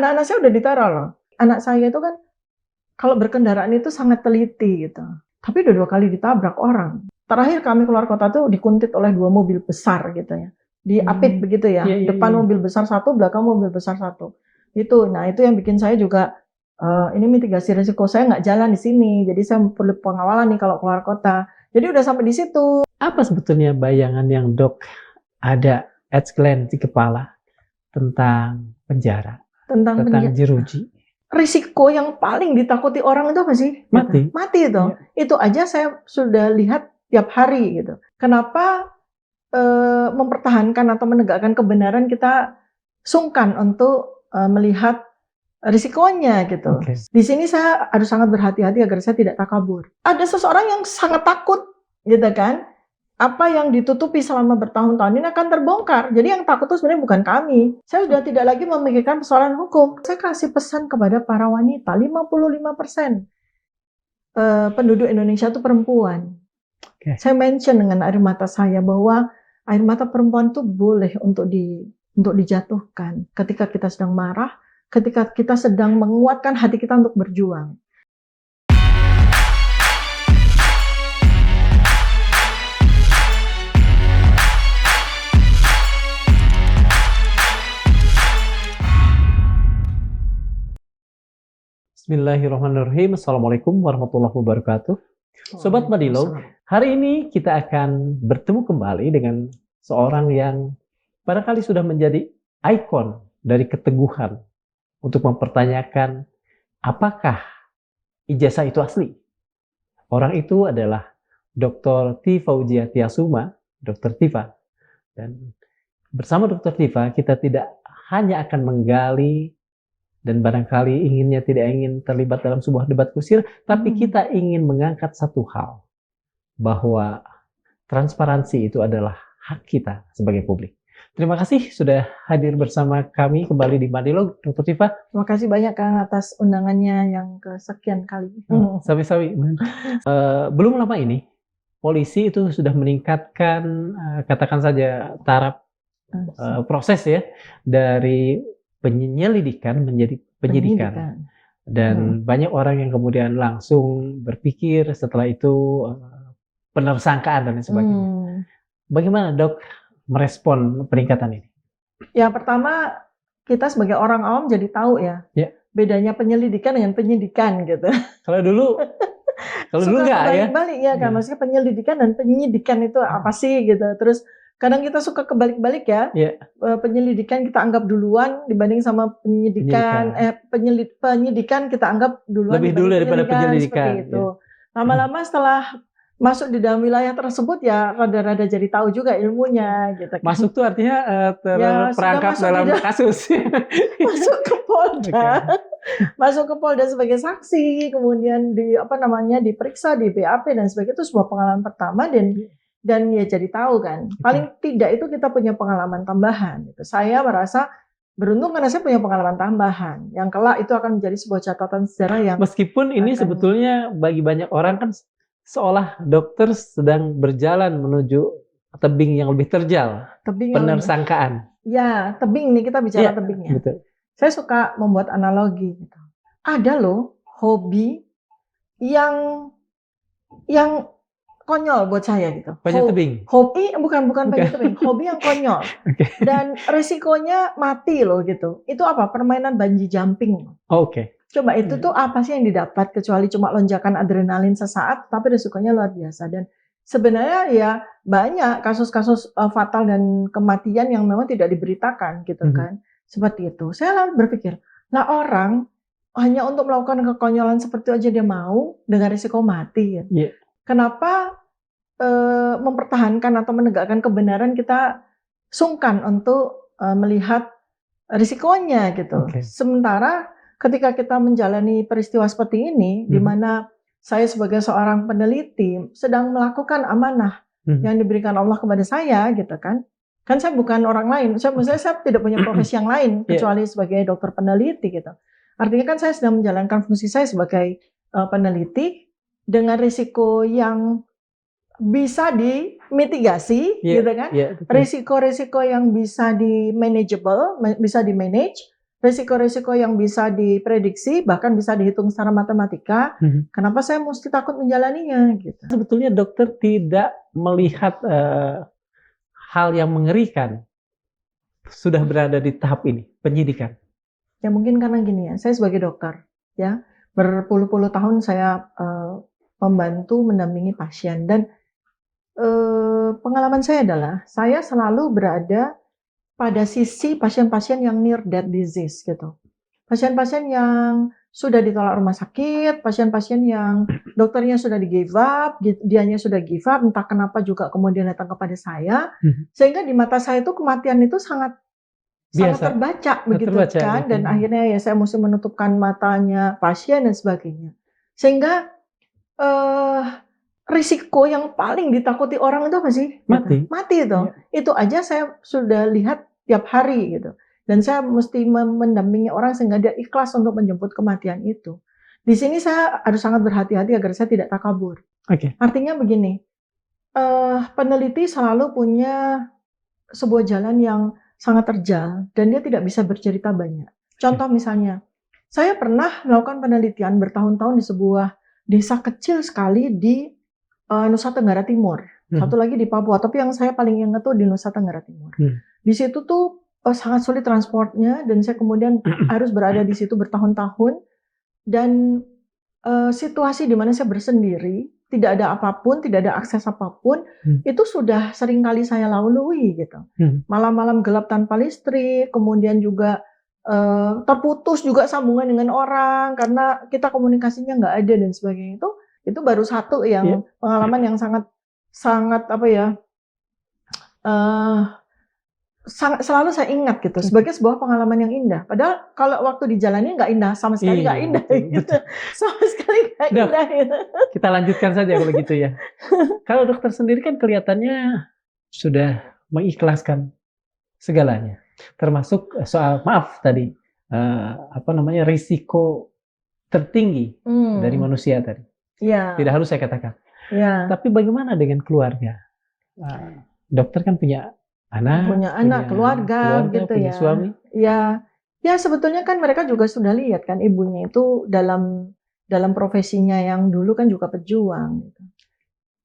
anak-anak saya udah diteror loh. Anak saya itu kan kalau berkendaraan itu sangat teliti gitu. Tapi udah 2 kali ditabrak orang. Terakhir kami keluar kota tuh dikuntit oleh 2 mobil besar gitu ya. Diapit begitu ya. Depan mobil besar satu, belakang mobil besar satu. Itu, nah itu yang bikin saya juga ini mitigasi risiko saya nggak jalan di sini. Jadi saya perlu pengawalan nih kalau keluar kota. Jadi udah sampai di situ. Apa sebetulnya bayangan yang Dok ada at glance di kepala tentang penjara, tentang jeruji? Risiko yang paling ditakuti orang itu apa sih? Mati. Mati itu. Ya. Itu aja saya sudah lihat tiap hari gitu. Kenapa mempertahankan atau menegakkan kebenaran kita sungkan untuk melihat risikonya gitu. Okay. Di sini saya harus sangat berhati-hati agar saya tidak takabur. Ada seseorang yang sangat takut gitu kan. Apa yang ditutupi selama bertahun-tahun ini akan terbongkar. Jadi yang takut itu sebenarnya bukan kami. Saya sudah tidak lagi memikirkan persoalan hukum. Saya kasih pesan kepada para wanita, 55% penduduk Indonesia itu perempuan. Okay. Saya mention dengan air mata saya bahwa air mata perempuan itu boleh untuk dijatuhkan ketika kita sedang marah, ketika kita sedang menguatkan hati kita untuk berjuang. Bismillahirrahmanirrahim. Assalamualaikum warahmatullahi wabarakatuh. Sobat Madilog, hari ini kita akan bertemu kembali dengan seorang yang barangkali sudah menjadi ikon dari keteguhan untuk mempertanyakan apakah ijazah itu asli. Orang itu adalah Dr. T. Fauzia Tiasuma, Dr. Tifa. Dan bersama Dr. Tifa kita tidak hanya akan menggali dan barangkali tidak ingin terlibat dalam sebuah debat kusir, tapi kita ingin mengangkat satu hal, bahwa transparansi itu adalah hak kita sebagai publik. Terima kasih sudah hadir bersama kami kembali di Madilog, Dr. Tifa. Terima kasih banyak Kang atas undangannya yang kesekian kali. Sawi-sawi. Belum lama ini, polisi itu sudah meningkatkan, katakan saja taraf proses ya, dari penyelidikan menjadi penyidikan. Dan banyak orang yang kemudian langsung berpikir setelah itu penersangkaan dan sebagainya. Bagaimana Dok merespon peningkatan ini? Yang pertama, kita sebagai orang awam jadi tahu ya, bedanya penyelidikan dengan penyidikan gitu. Kalau dulu enggak ya? Balik ya kan, maksudnya penyelidikan dan penyidikan itu apa sih gitu. Terus kadang kita suka kebalik-balik ya. Penyelidikan kita anggap duluan dibanding sama penyidikan. Penyidikan kita anggap duluan lebih dulu daripada penyelidikan. Itu. Lama-lama setelah masuk di dalam wilayah tersebut ya rada-rada jadi tahu juga ilmunya gitu kan. Masuk tuh artinya terperangkap dalam kasus. Masuk ke Polda. Masuk ke Polda sebagai saksi, kemudian diperiksa di BAP dan sebagainya. Itu sebuah pengalaman pertama dan ya jadi tahu kan. Paling tidak itu kita punya pengalaman tambahan gitu. Saya merasa beruntung karena saya punya pengalaman tambahan yang kelak itu akan menjadi sebuah catatan sejarah yang meskipun ini sebetulnya bagi banyak orang kan seolah dokter sedang berjalan menuju tebing yang lebih terjal. Penersangkaan. Ya, tebing nih kita bicara tebingnya. Betul. Saya suka membuat analogi gitu. Ada loh hobi yang konyol buat saya gitu. Panjat tebing. Hobi bukan panjat tebing, hobi yang konyol. Dan risikonya mati loh gitu. Itu apa? Permainan bungee jumping. Oke. Coba itu tuh apa sih yang didapat kecuali cuma lonjakan adrenalin sesaat, tapi risikonya luar biasa. Dan sebenarnya ya banyak kasus-kasus fatal dan kematian yang memang tidak diberitakan gitu kan. Seperti itu. Saya lalu berpikir, lah orang hanya untuk melakukan kekonyolan seperti itu aja dia mau dengan risiko mati. Ya. Kenapa mempertahankan atau menegakkan kebenaran kita sungkan untuk melihat risikonya gitu. Sementara ketika kita menjalani peristiwa seperti ini, di mana saya sebagai seorang peneliti sedang melakukan amanah yang diberikan Allah kepada saya gitu kan. Kan saya bukan orang lain, saya tidak punya profesi yang lain kecuali sebagai dokter peneliti gitu. Artinya kan saya sedang menjalankan fungsi saya sebagai peneliti dengan risiko yang bisa dimitigasi gitu kan. Risiko-risiko yang bisa di-manageable, bisa di-manage resiko-resiko yang bisa diprediksi, bahkan bisa dihitung secara matematika, kenapa saya mesti takut menjalaninya gitu. Sebetulnya dokter tidak melihat hal yang mengerikan sudah berada di tahap ini, penyidikan. Ya mungkin karena gini ya, saya sebagai dokter, ya berpuluh-puluh tahun saya membantu mendampingi pasien, dan pengalaman saya adalah saya selalu berada pada sisi pasien-pasien yang near death disease gitu. Pasien-pasien yang sudah ditolak rumah sakit, pasien-pasien yang dokternya sudah di give up, dianya sudah give up, entah kenapa juga kemudian datang kepada saya, sehingga di mata saya itu kematian itu sangat terbaca begitu kan, dan akhirnya ya saya mesti menutupkan matanya pasien dan sebagainya. Sehingga risiko yang paling ditakuti orang itu apa sih? Mati itu. Ya. Itu aja saya sudah lihat tiap hari gitu. Dan saya mesti mendampingi orang sehingga dia ikhlas untuk menjemput kematian itu. Di sini saya harus sangat berhati-hati agar saya tidak takabur. Artinya begini, peneliti selalu punya sebuah jalan yang sangat terjal dan dia tidak bisa bercerita banyak. Contoh misalnya, saya pernah melakukan penelitian bertahun-tahun di sebuah desa kecil sekali di Nusa Tenggara Timur. Satu lagi di Papua, tapi yang saya paling ingat tuh di Nusa Tenggara Timur. Di situ tuh sangat sulit transportnya, dan saya kemudian harus berada di situ bertahun-tahun, dan situasi di mana saya bersendiri, tidak ada apapun, tidak ada akses apapun, itu sudah sering kali saya lalui gitu. Malam-malam gelap tanpa listrik, kemudian juga terputus juga sambungan dengan orang karena kita komunikasinya nggak ada dan sebagainya. Itu baru satu yang pengalaman yang sangat apa ya, selalu saya ingat gitu sebagai sebuah pengalaman yang indah. Padahal kalau waktu dijalani nggak indah, sama sekali nggak indah gitu. Sama sekali nggak indah gitu. Kita lanjutkan saja kalau gitu ya. Kalau dokter sendiri kan kelihatannya sudah mengikhlaskan segalanya, termasuk soal maaf tadi risiko tertinggi dari manusia tadi. Tidak harus saya katakan. Tapi bagaimana dengan keluarga? Dokter kan punya anak, keluarga gitu punya ya. Suami. Ya sebetulnya kan mereka juga sudah lihat kan ibunya itu dalam profesinya yang dulu kan juga pejuang gitu.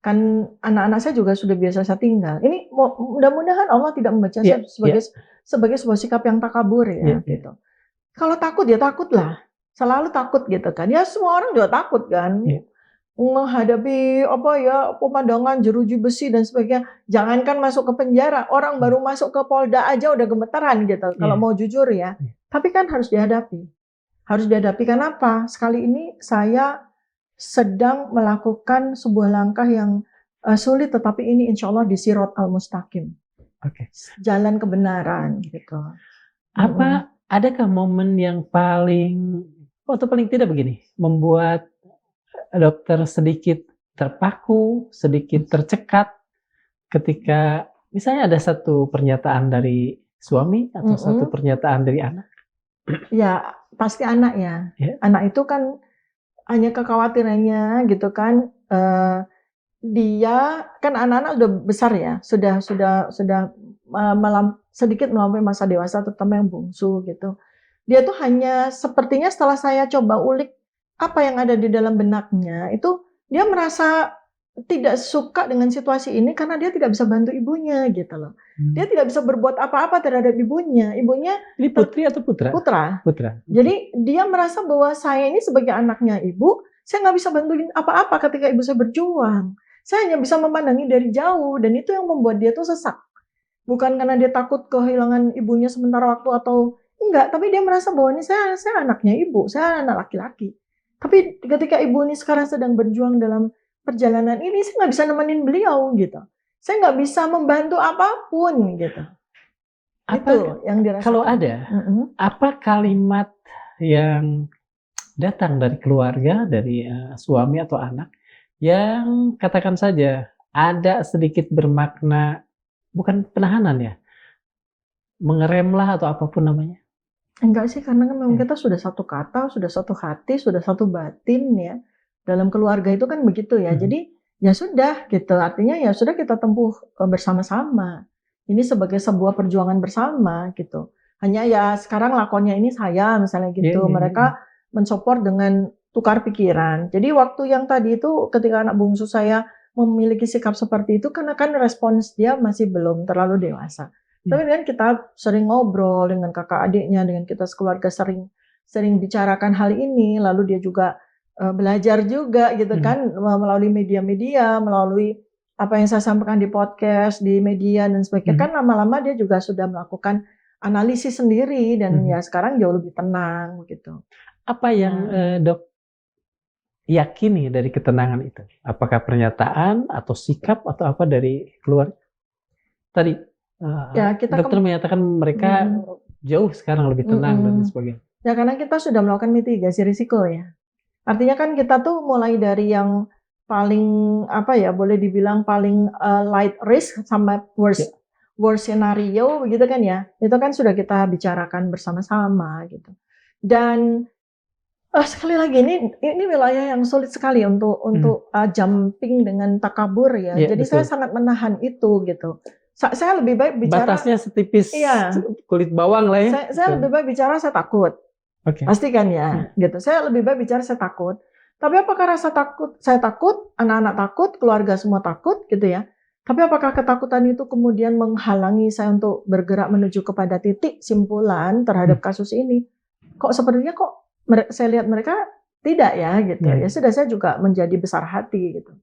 Kan anak-anak saya juga sudah biasa saya tinggal. Ini mudah-mudahan Allah tidak membaca saya sebagai sebuah sikap yang takabur ya gitu. Kalau takut ya takutlah. Selalu takut gitu kan. Ya semua orang juga takut kan. Menghadapi pemandangan jeruji besi dan sebagainya. Jangankan masuk ke penjara, orang baru masuk ke Polda aja udah gemeteran gitu. Kalau mau jujur ya. Tapi kan harus dihadapi. Harus dihadapi. Kenapa? Sekali ini saya sedang melakukan sebuah langkah yang sulit, tetapi ini insya Allah di Sirot Al-Mustaqim. Jalan kebenaran gitu. Adakah momen yang paling tidak begini, membuat dokter sedikit terpaku, sedikit tercekat ketika misalnya ada satu pernyataan dari suami atau satu pernyataan dari anak? Ya, pasti anak ya. Anak itu kan hanya kekhawatirannya gitu kan. Dia kan anak-anak udah besar ya, sudah sedikit melampaui masa dewasa, terutama yang bungsu gitu. Dia tuh hanya sepertinya setelah saya coba ulik apa yang ada di dalam benaknya, itu dia merasa tidak suka dengan situasi ini karena dia tidak bisa bantu ibunya gitu loh. Dia tidak bisa berbuat apa-apa terhadap ibunya. Ibunya ini putri atau putra? Putra. Jadi dia merasa bahwa saya ini sebagai anaknya ibu, saya nggak bisa bantuin apa-apa ketika ibu saya berjuang. Saya hanya bisa memandangi dari jauh, dan itu yang membuat dia tuh sesak. Bukan karena dia takut kehilangan ibunya sementara waktu atau enggak, tapi dia merasa bahwa ini saya anaknya ibu, saya anak laki-laki. Tapi ketika ibu ini sekarang sedang berjuang dalam perjalanan ini, saya nggak bisa nemenin beliau gitu. Saya nggak bisa membantu apapun gitu. Itu yang dirasakan. Kalau ada, apa kalimat yang datang dari keluarga, dari suami atau anak, yang katakan saja ada sedikit bermakna, bukan penahanan ya, mengeremlah atau apapun namanya? Enggak sih, karena kan memang kita sudah satu kata, sudah satu hati, sudah satu batin ya. Dalam keluarga itu kan begitu ya. Jadi ya sudah gitu. Artinya ya sudah kita tempuh bersama-sama. Ini sebagai sebuah perjuangan bersama gitu. Hanya ya sekarang lakonnya ini saya misalnya gitu. Mereka mensupport dengan tukar pikiran. Jadi waktu yang tadi itu ketika anak bungsu saya memiliki sikap seperti itu karena kan respons dia masih belum terlalu dewasa. Tapi kan kita sering ngobrol dengan kakak adiknya, dengan kita sekeluarga sering bicarakan hal ini, lalu dia juga belajar juga gitu kan melalui media-media, melalui apa yang saya sampaikan di podcast, di media dan sebagainya. Kan lama-lama dia juga sudah melakukan analisis sendiri dan ya sekarang jauh lebih tenang gitu. Apa yang Dok yakini dari ketenangan itu? Apakah pernyataan atau sikap atau apa dari keluarga? Tadi dokter menyatakan mereka jauh sekarang lebih tenang dan sebagainya. Ya karena kita sudah melakukan mitigasi risiko ya. Artinya kan kita tuh mulai dari yang paling apa ya, boleh dibilang paling light risk sama worst scenario begitu kan ya. Itu kan sudah kita bicarakan bersama-sama gitu. Dan sekali lagi ini wilayah yang sulit sekali untuk jumping dengan takabur ya. Jadi betul. Saya sangat menahan itu gitu. Saya lebih baik bicara batasnya setipis kulit bawang lah ya. Saya lebih baik bicara saya takut. Pasti kan ya, gitu. Saya lebih baik bicara saya takut. Tapi apakah rasa takut, saya takut, anak-anak takut, keluarga semua takut, gitu ya. Tapi apakah ketakutan itu kemudian menghalangi saya untuk bergerak menuju kepada titik simpulan terhadap kasus ini? Kok sepertinya saya lihat mereka tidak ya, gitu. Ya sudah, saya juga menjadi besar hati, gitu.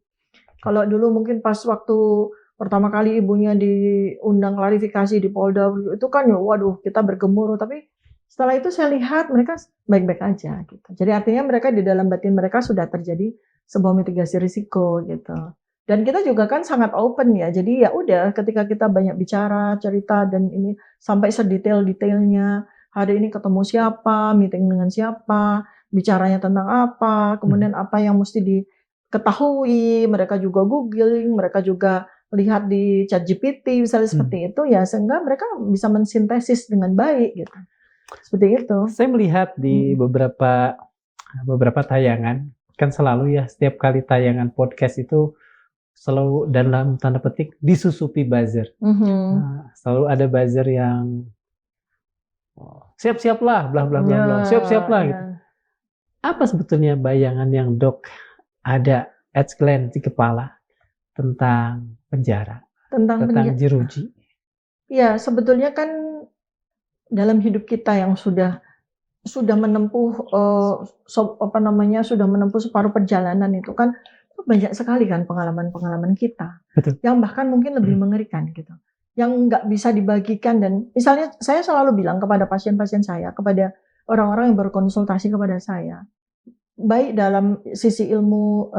Kalau dulu mungkin pas waktu pertama kali ibunya diundang klarifikasi di Polda, itu kan ya waduh kita bergemuruh, tapi setelah itu saya lihat mereka baik-baik aja gitu. Jadi artinya mereka di dalam batin mereka sudah terjadi sebuah mitigasi risiko gitu. Dan kita juga kan sangat open ya. Jadi ya udah ketika kita banyak bicara, cerita dan ini sampai sedetail-detailnya. Hari ini ketemu siapa, meeting dengan siapa, bicaranya tentang apa, kemudian apa yang mesti diketahui, mereka juga googling, mereka juga lihat di ChatGPT misalnya seperti itu ya, sehingga mereka bisa mensintesis dengan baik gitu. Seperti itu. Saya melihat di beberapa tayangan, kan selalu ya setiap kali tayangan podcast itu selalu dalam tanda petik disusupi buzzer. Nah, selalu ada buzzer yang siap-siaplah, bla bla bla bla, siap-siaplah gitu. Apa sebetulnya bayangan yang Dok ada at glance di kepala tentang penjara, tentang jeruji? Ya sebetulnya kan dalam hidup kita yang sudah menempuh sudah menempuh separuh perjalanan itu kan banyak sekali kan pengalaman-pengalaman kita. Betul. Yang bahkan mungkin lebih mengerikan gitu, yang nggak bisa dibagikan. Dan misalnya saya selalu bilang kepada pasien-pasien saya, kepada orang-orang yang berkonsultasi kepada saya, baik dalam sisi ilmu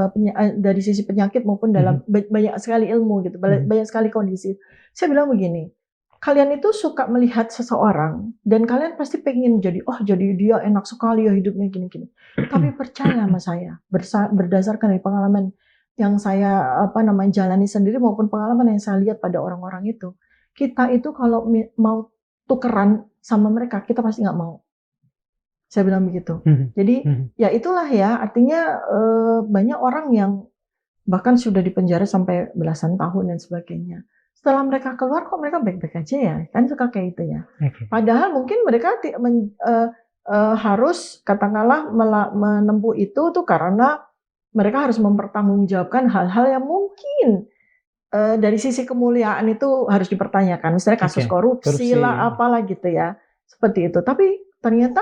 dari sisi penyakit maupun dalam banyak sekali ilmu gitu, banyak sekali kondisi. Saya bilang begini, kalian itu suka melihat seseorang dan kalian pasti pengen jadi dia enak sekali ya hidupnya gini-gini. Tapi percaya sama saya, berdasarkan dari pengalaman yang saya jalani sendiri maupun pengalaman yang saya lihat pada orang-orang itu, kita itu kalau mau tukeran sama mereka, kita pasti nggak mau. Saya bilang begitu. Jadi ya itulah ya, artinya banyak orang yang bahkan sudah dipenjara sampai belasan tahun dan sebagainya. Setelah mereka keluar kok mereka baik-baik aja ya, kan suka kayak itu ya. Padahal mungkin mereka harus katakanlah menempuh itu tuh karena mereka harus mempertanggungjawabkan hal-hal yang mungkin dari sisi kemuliaan itu harus dipertanyakan. Misalnya kasus korupsi lah, apalah gitu ya, seperti itu. Tapi ternyata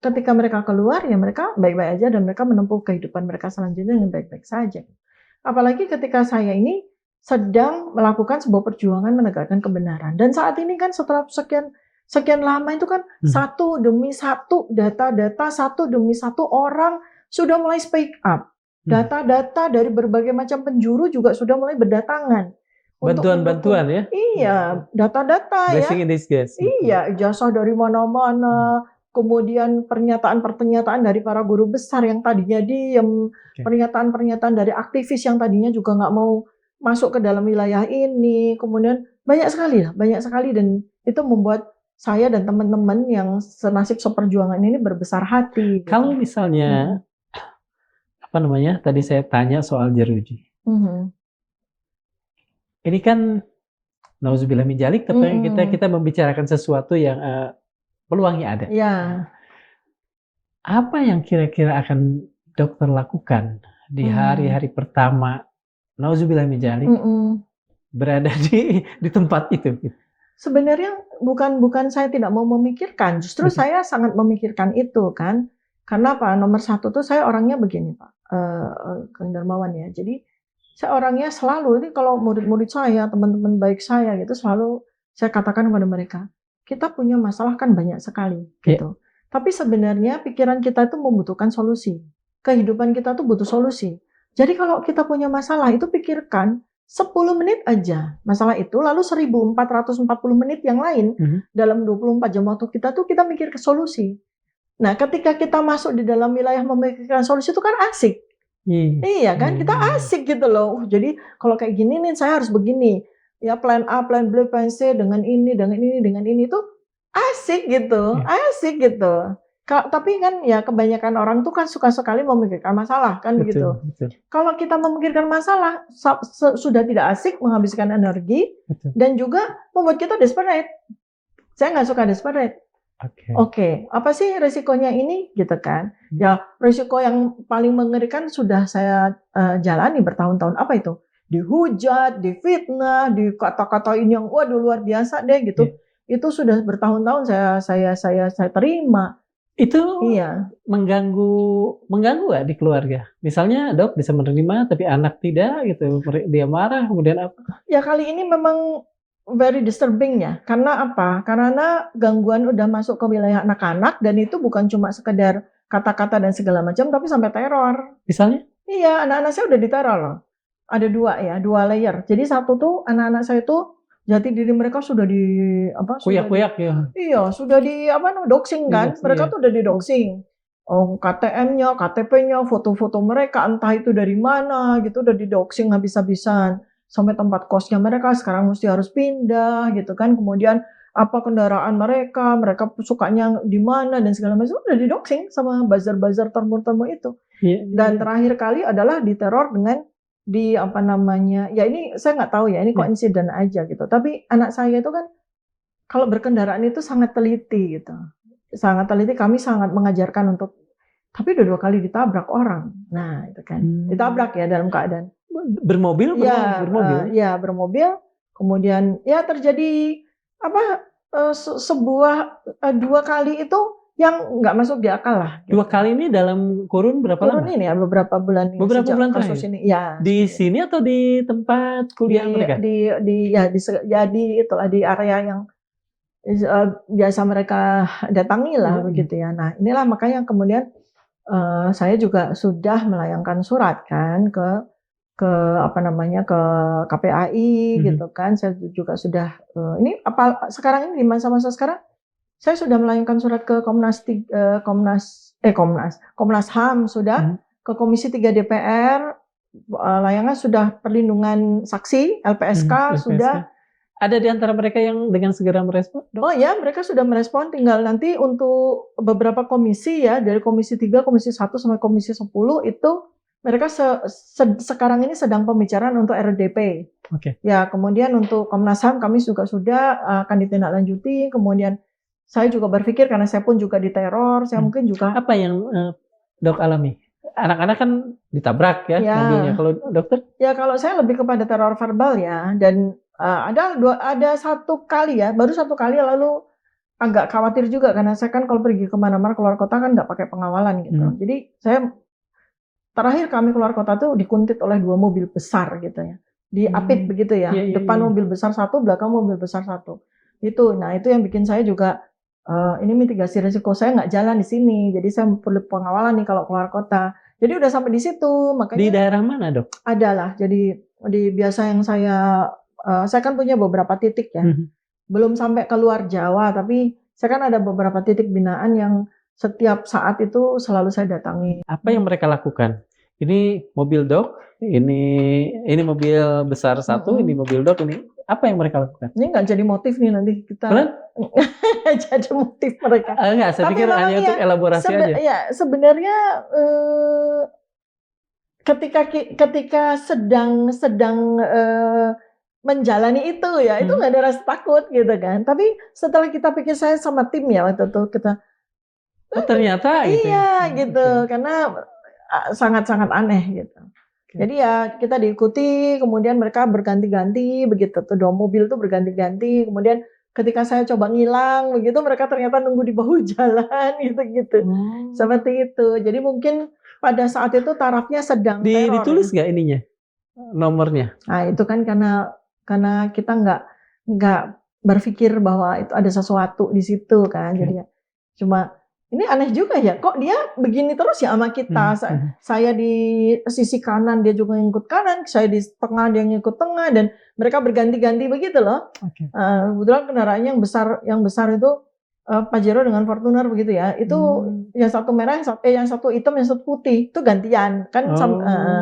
ketika mereka keluar ya mereka baik-baik aja dan mereka menempuh kehidupan mereka selanjutnya dengan baik-baik saja. Apalagi ketika saya ini sedang melakukan sebuah perjuangan menegakkan kebenaran. Dan saat ini kan setelah sekian lama itu kan satu demi satu data-data, satu demi satu orang sudah mulai speak up. Data-data dari berbagai macam penjuru juga sudah mulai berdatangan. Bantuan-bantuan ya? Iya, data-data ya. Blessing in disguise. Iya, ijazah dari mana-mana. Kemudian pernyataan-pernyataan dari para guru besar yang tadinya diem. Pernyataan-pernyataan dari aktivis yang tadinya juga nggak mau masuk ke dalam wilayah ini, kemudian banyak sekali dan itu membuat saya dan teman-teman yang senasib seperjuangan ini berbesar hati. Kalau misalnya tadi saya tanya soal jeruji, ini kan nauzubillah min dzalik, tapi kita membicarakan sesuatu yang peluangnya ada. Ya. Apa yang kira-kira akan dokter lakukan di hari-hari pertama, nauzubillah min dzalik, berada di tempat itu? Sebenarnya bukan saya tidak mau memikirkan, justru saya sangat memikirkan itu kan. Karena apa? Nomor satu tuh saya orangnya begini Pak, Kang Darmawan ya. Jadi saya orangnya selalu, ini kalau murid-murid saya, teman-teman baik saya gitu, selalu saya katakan kepada mereka, kita punya masalah kan banyak sekali gitu. Tapi sebenarnya pikiran kita itu membutuhkan solusi. Kehidupan kita tuh butuh solusi. Jadi kalau kita punya masalah itu pikirkan 10 menit aja masalah itu, lalu 1440 menit yang lain dalam 24 jam waktu kita tuh kita mikir ke solusi. Nah, ketika kita masuk di dalam wilayah memikirkan solusi itu kan asik. Iya kan, kita asik gitu loh. Jadi kalau kayak gini nih saya harus begini. Ya plan A, plan B, plan C dengan ini tuh asik gitu, asik gitu. Tapi kan ya kebanyakan orang tuh kan suka sekali memikirkan masalah kan begitu. Kalau kita memikirkan masalah sudah tidak asik, menghabiskan energi dan juga membuat kita desperate. Saya nggak suka desperate. Oke, apa sih resikonya ini gitu kan? Ya resiko yang paling mengerikan sudah saya jalani bertahun-tahun. Apa itu? Dihujat, difitnah, dikata-katain yang waduh luar biasa deh gitu. Itu sudah bertahun-tahun saya terima. Itu mengganggu gak di keluarga? Misalnya dok bisa menerima tapi anak tidak gitu, dia marah kemudian apa? Ya kali ini memang very disturbing ya. Karena apa? Karena gangguan udah masuk ke wilayah anak-anak dan itu bukan cuma sekedar kata-kata dan segala macam, tapi sampai teror. Misalnya? Iya, anak-anak saya udah diteror loh. Ada dua layer. Jadi satu tuh anak-anak saya tuh jati diri mereka sudah di kuyak-kuyak ya. Iya, sudah di doxing kan? Mereka tuh udah di doxing. Oh, KTM-nya, KTP-nya, foto-foto mereka entah itu dari mana gitu udah di doxing habis-habisan. Sampai tempat kosnya mereka sekarang mesti harus pindah gitu kan. Kemudian apa kendaraan mereka sukanya di mana dan segala macam udah di doxing sama buzzer-buzzer termur-termur itu. Dan terakhir kali adalah diteror dengan ya ini saya nggak tahu ya, ini koinsiden aja gitu. Tapi anak saya itu kan kalau berkendaraan itu sangat teliti gitu. Sangat teliti, kami sangat mengajarkan untuk, tapi udah 2 kali ditabrak orang. Nah, itu kan. Ditabrak ya dalam keadaan bermobil. Ya, bermobil. Kemudian ya terjadi sebuah 2 kali itu yang nggak masuk di akal lah. Gitu. 2 kali ini dalam kurun berapa lama? Kurun ini ya beberapa bulan. Beberapa bulan kasus terakhir. Ini. Ya. Di sini atau di tempat kuliah mereka? Di area yang biasa mereka datangi lah begitu ya. Nah inilah makanya kemudian saya juga sudah melayangkan surat kan ke KPAI gitu kan. Saya juga sudah sekarang ini di masa-masa sekarang saya sudah melayangkan surat ke Komnas HAM sudah ke Komisi 3 DPR, layangan sudah perlindungan saksi LPSK sudah. Ada di antara mereka yang dengan segera merespon? Oh ya, mereka sudah merespon, tinggal nanti untuk beberapa komisi ya, dari Komisi 3, Komisi 1 sampai Komisi 10 itu mereka sekarang ini sedang pembicaraan untuk RDP. Ya, kemudian untuk Komnas HAM kami juga sudah akan ditindaklanjuti, kemudian saya juga berpikir karena saya pun juga diteror, saya mungkin juga. Apa yang dok alami? Anak-anak kan ditabrak ya mobilnya. Kalau dokter? Ya kalau saya lebih kepada teror verbal ya, dan ada 1 kali ya, baru 1 kali lalu agak khawatir juga karena saya kan kalau pergi kemana-mana keluar kota kan nggak pakai pengawalan gitu. Jadi saya terakhir kami keluar kota tuh dikuntit oleh 2 mobil besar gitu ya, diapit begitu ya, depan mobil besar 1, belakang mobil besar 1. Itu, nah itu yang bikin saya juga ini mitigasi risiko saya nggak jalan di sini, jadi saya perlu pengawalan nih kalau keluar kota. Jadi udah sampai di situ, makanya. Di daerah mana dok? Adalah, jadi di biasa yang saya kan punya beberapa titik ya, belum sampai keluar Jawa, tapi saya kan ada beberapa titik binaan yang setiap saat itu selalu saya datangi. Apa yang mereka lakukan? Ini mobil dok, ini mobil besar 1, ini mobil dok, ini apa yang mereka lakukan? Ini nggak jadi motif nih nanti kita. Jadi motif mereka. Enggak, saya pikir hanya untuk elaborasi aja. Ya, sebenarnya ketika sedang menjalani itu ya, itu nggak ada rasa takut gitu kan. Tapi setelah kita pikir, saya sama tim ya waktu itu, kita ternyata gitu. iya gitu, karena sangat-sangat aneh gitu. Jadi ya kita diikuti, kemudian mereka berganti-ganti begitu tuh, 2 mobil tuh berganti-ganti, kemudian ketika saya coba ngilang begitu, mereka ternyata nunggu di bahu jalan gitu-gitu. Seperti itu. Jadi mungkin pada saat itu tarafnya sedang teror. Ditulis nggak ininya, nomornya? Nah itu kan karena kita nggak berpikir bahwa itu ada sesuatu di situ kan. Jadi ya cuma ini aneh juga ya, kok dia begini terus ya sama kita. Saya di sisi kanan, dia juga ngikut kanan, saya di tengah, dia ngikut tengah, dan mereka berganti-ganti begitu loh. Kebetulan kendaraannya yang besar itu Pajero dengan Fortuner begitu ya. Itu yang satu merah, yang satu hitam, yang satu putih, itu gantian kan.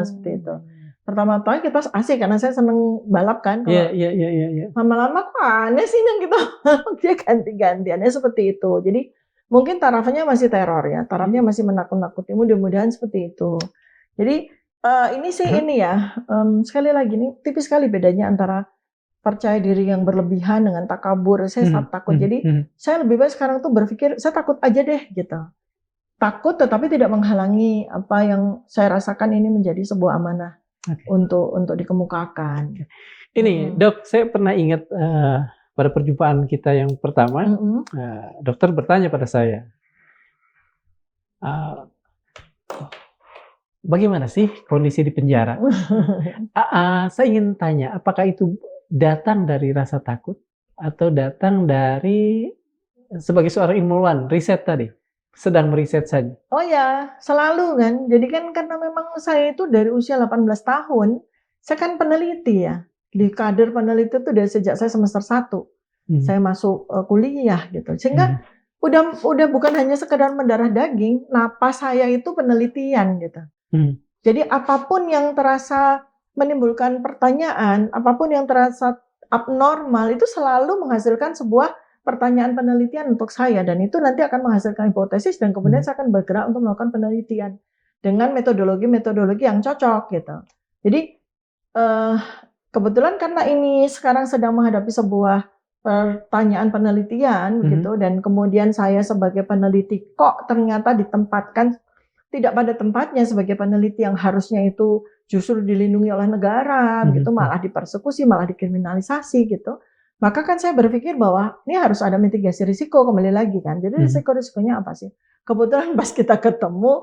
Seperti itu. Pertama-tama kita asik karena saya seneng balap kan. Iya. Lama-lama kok aneh sih yang kita dia ganti-gantiannya seperti itu. Jadi mungkin tarafnya masih teror ya, tarafnya masih menakut-nakuti. Mudah-mudahan seperti itu. Jadi ini sih ini ya, sekali lagi nih tipis sekali bedanya antara percaya diri yang berlebihan dengan takabur. Saya sangat takut. Jadi saya lebih baik sekarang tuh berpikir, saya takut aja deh gitu. Takut tetapi tidak menghalangi apa yang saya rasakan ini menjadi sebuah amanah untuk dikemukakan. Ini Dok, saya pernah ingat pada perjumpaan kita yang pertama, dokter bertanya pada saya, bagaimana sih kondisi di penjara? Saya ingin tanya, apakah itu datang dari rasa takut atau datang dari sebagai seorang ilmuwan, riset tadi, sedang meriset saja? Oh ya, selalu kan. Jadi kan karena memang saya itu dari usia 18 tahun, saya kan peneliti ya. Di kader peneliti itu dari sejak saya semester 1. Saya masuk kuliah gitu. Sehingga udah bukan hanya sekedar mendarah daging, napas saya itu penelitian gitu. Jadi apapun yang terasa menimbulkan pertanyaan, apapun yang terasa abnormal, itu selalu menghasilkan sebuah pertanyaan penelitian untuk saya, dan itu nanti akan menghasilkan hipotesis, dan kemudian saya akan bergerak untuk melakukan penelitian dengan metodologi yang cocok gitu. Jadi kebetulan karena ini sekarang sedang menghadapi sebuah pertanyaan penelitian gitu, dan kemudian saya sebagai peneliti kok ternyata ditempatkan tidak pada tempatnya sebagai peneliti yang harusnya itu justru dilindungi oleh negara gitu, malah dipersekusi, malah dikriminalisasi gitu. Maka kan saya berpikir bahwa ini harus ada mitigasi risiko, kembali lagi kan. Jadi risiko-risikonya apa sih? Kebetulan pas kita ketemu,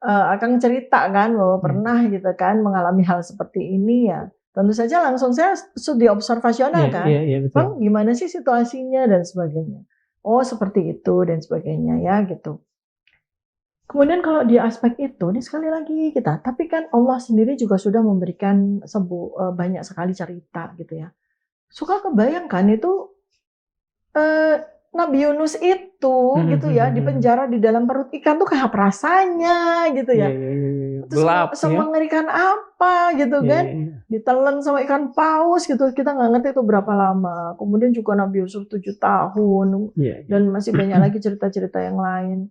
Akang cerita kan bahwa pernah gitu kan mengalami hal seperti ini ya. Tentu saja langsung saya studi observasional kan. Bang, gimana sih situasinya dan sebagainya. Oh seperti itu dan sebagainya ya gitu. Kemudian kalau di aspek itu, ini sekali lagi kita, tapi kan Allah sendiri juga sudah memberikan banyak sekali cerita gitu ya. Suka kebayangkan itu Nabi Yunus itu gitu ya, di penjara di dalam perut ikan tuh kayak apa rasanya gitu ya. Gelap, semengerikan apa gitu kan. Ditelan sama ikan paus gitu, kita nggak ngerti itu berapa lama. Kemudian juga Nabi Yusuf 7 tahun dan masih banyak lagi cerita-cerita yang lain.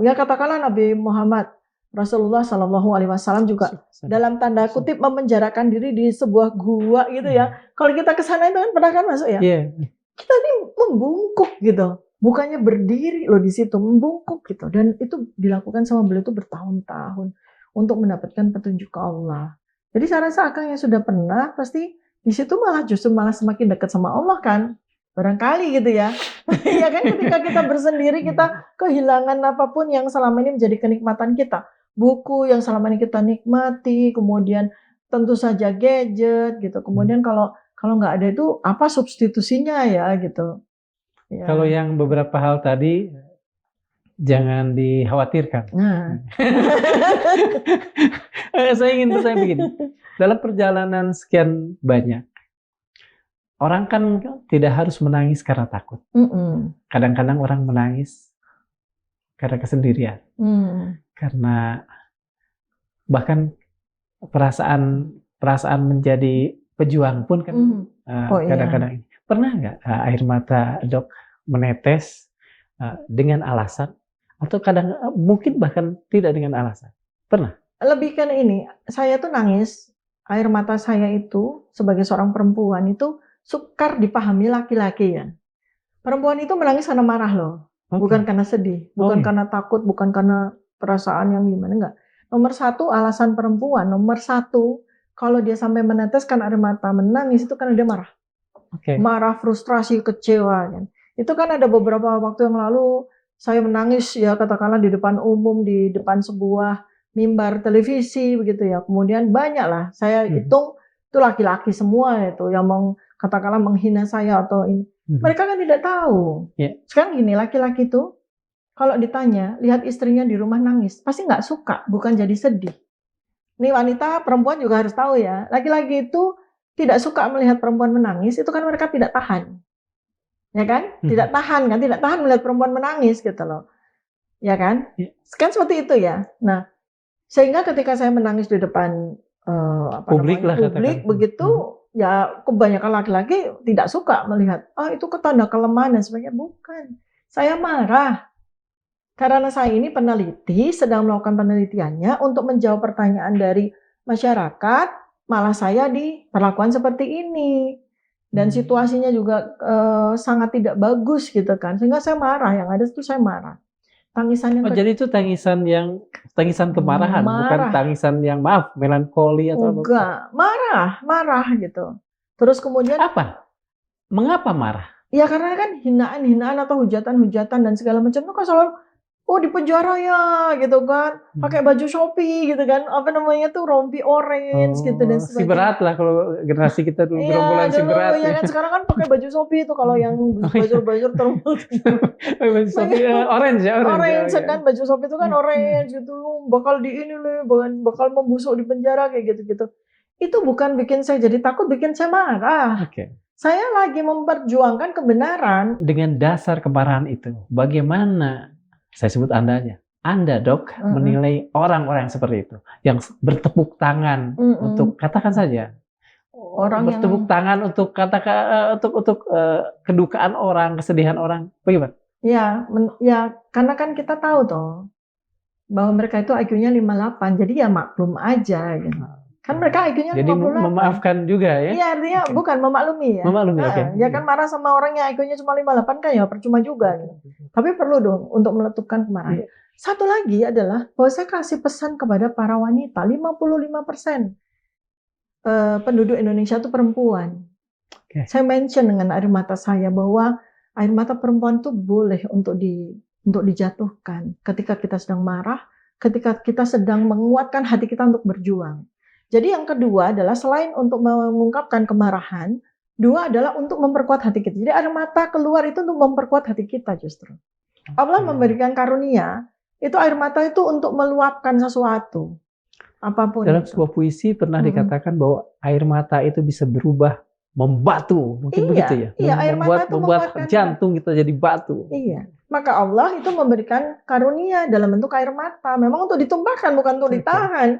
Ya katakanlah Nabi Muhammad Rasulullah Shallallahu Alaihi Wasallam juga dalam tanda kutip memenjarakan diri di sebuah gua gitu ya. Kalau kita ke sana itu kan pernah kan masuk ya. Kita ini membungkuk gitu, bukannya berdiri loh di situ, membungkuk gitu, dan itu dilakukan sama beliau itu bertahun-tahun untuk mendapatkan petunjuk Allah. Jadi saya rasa Akang yang sudah pernah pasti di situ justru malah semakin dekat sama Allah kan. Barangkali gitu ya. Ya kan ketika kita bersendiri, kita kehilangan apapun yang selama ini menjadi kenikmatan kita. Buku yang selama ini kita nikmati, kemudian tentu saja gadget gitu. Kemudian kalau nggak ada itu apa substitusinya ya gitu. Ya. Kalau yang beberapa hal tadi jangan dikhawatirkan. Saya ingin bertanya begini. Dalam perjalanan sekian banyak, orang kan tidak harus menangis karena takut. Kadang-kadang orang menangis karena kesendirian. Karena bahkan perasaan menjadi pejuang pun kan kadang-kadang. Pernah nggak air mata Dok menetes dengan alasan, atau mungkin bahkan tidak dengan alasan? Pernah? Lebih kan ini, saya tuh nangis air mata saya itu sebagai seorang perempuan itu sukar dipahami laki-laki ya. Perempuan itu menangis karena marah loh, bukan karena sedih, bukan karena takut, bukan karena perasaan yang gimana, enggak. Nomor satu alasan perempuan, nomor satu kalau dia sampai meneteskan air mata menangis itu karena dia marah. Marah, frustrasi, kecewa kan. Itu kan ada beberapa waktu yang lalu saya menangis ya katakanlah di depan umum, di depan sebuah mimbar televisi begitu ya. Kemudian banyak lah saya hitung itu laki-laki semua itu yang katakanlah menghina saya atau ini. Mereka kan tidak tahu. Sekarang gini, laki-laki itu kalau ditanya lihat istrinya di rumah nangis pasti nggak suka, bukan jadi sedih. Ini wanita, perempuan juga harus tahu ya. Laki-laki itu tidak suka melihat perempuan menangis, itu kan mereka tidak tahan. Ya kan? Tidak tahan kan? Tidak tahan melihat perempuan menangis gitu loh. Ya kan? Kan seperti itu ya. Nah, sehingga ketika saya menangis di depan publik begitu, ya kebanyakan laki-laki tidak suka melihat, itu tanda kelemahan dan sebagainya. Bukan. Saya marah. Karena saya ini peneliti, sedang melakukan penelitiannya untuk menjawab pertanyaan dari masyarakat, malah saya diperlakukan seperti ini. Dan situasinya juga sangat tidak bagus gitu kan. Sehingga saya marah, yang ada itu saya marah. Tangisan yang jadi itu tangisan kemarahan, bukan tangisan yang melankoli atau enggak, marah gitu. Terus kemudian apa? Mengapa marah? Ya karena kan hinaan atau hujatan dan segala macam itu kan selalu di penjara ya gitu kan, pakai baju Shopee gitu kan, apa namanya tuh rompi orange gitu dan sebagainya. Si berat lah kalau generasi kita dulu gerombolan si berat. Iya kan sekarang kan pakai baju Shopee itu kalau yang baju baju Shopee orange ya, orange kan, baju Shopee itu kan orange gitu, bakal di ini nih, bakal membusuk di penjara kayak gitu-gitu. Itu bukan bikin saya jadi takut, bikin saya marah. Saya lagi memperjuangkan kebenaran. Dengan dasar kemarahan itu, bagaimana saya sebut Anda dok, menilai orang-orang seperti itu, yang bertepuk tangan untuk katakan saja, orang bertepuk tangan untuk katakan untuk kedukaan orang, kesedihan orang, bagaimana? Ya, karena kan kita tahu toh bahwa mereka itu IQ-nya 58, jadi ya maklum aja gitu. Kan mereka IQ-nya 58. Jadi memaafkan juga ya? Iya, artinya bukan memaklumi ya. Memaklumi, Ya kan marah sama orang yang IQ-nya cuma 58 kan ya percuma juga gitu. Tapi perlu dong untuk meletupkan kemarahan. Satu lagi adalah bahwa saya kasih pesan kepada para wanita, 55% penduduk Indonesia itu perempuan. Saya mention dengan air mata saya bahwa air mata perempuan itu boleh untuk dijatuhkan ketika kita sedang marah, ketika kita sedang menguatkan hati kita untuk berjuang. Jadi yang kedua adalah selain untuk mengungkapkan kemarahan, dua adalah untuk memperkuat hati kita. Jadi air mata keluar itu untuk memperkuat hati kita justru. Allah memberikan karunia, itu air mata itu untuk meluapkan sesuatu. Apapun. Dalam sebuah puisi pernah dikatakan bahwa air mata itu bisa berubah membatu. Mungkin begitu ya? Iya, air mata itu membuat jantung kita jadi batu. Iya. Maka Allah itu memberikan karunia dalam bentuk air mata. Memang untuk ditumpahkan, bukan untuk ditahan.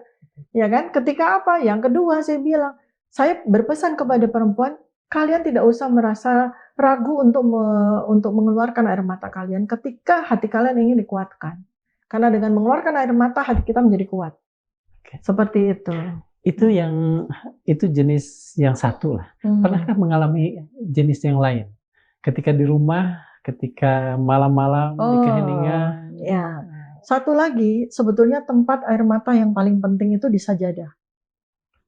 Ya kan? Ketika apa? Yang kedua saya bilang, saya berpesan kepada perempuan, kalian tidak usah merasa ragu untuk mengeluarkan air mata kalian ketika hati kalian ingin dikuatkan. Karena dengan mengeluarkan air mata hati kita menjadi kuat. Seperti itu. Itu jenis yang satu lah. Pernahkah mengalami jenis yang lain? Ketika di rumah, ketika malam-malam di keheningan. Ya. Satu lagi, sebetulnya tempat air mata yang paling penting itu di sajadah.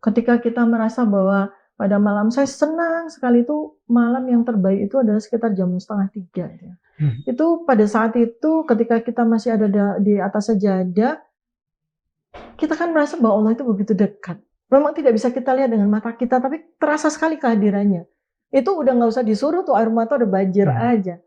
Ketika kita merasa bahwa pada malam saya senang sekali, itu malam yang terbaik itu adalah sekitar jam 2:30. Ya. Itu pada saat itu ketika kita masih ada di atas sajadah, kita kan merasa bahwa Allah itu begitu dekat. Memang tidak bisa kita lihat dengan mata kita, tapi terasa sekali kehadirannya. Itu udah nggak usah disuruh tuh air mata udah banjir aja.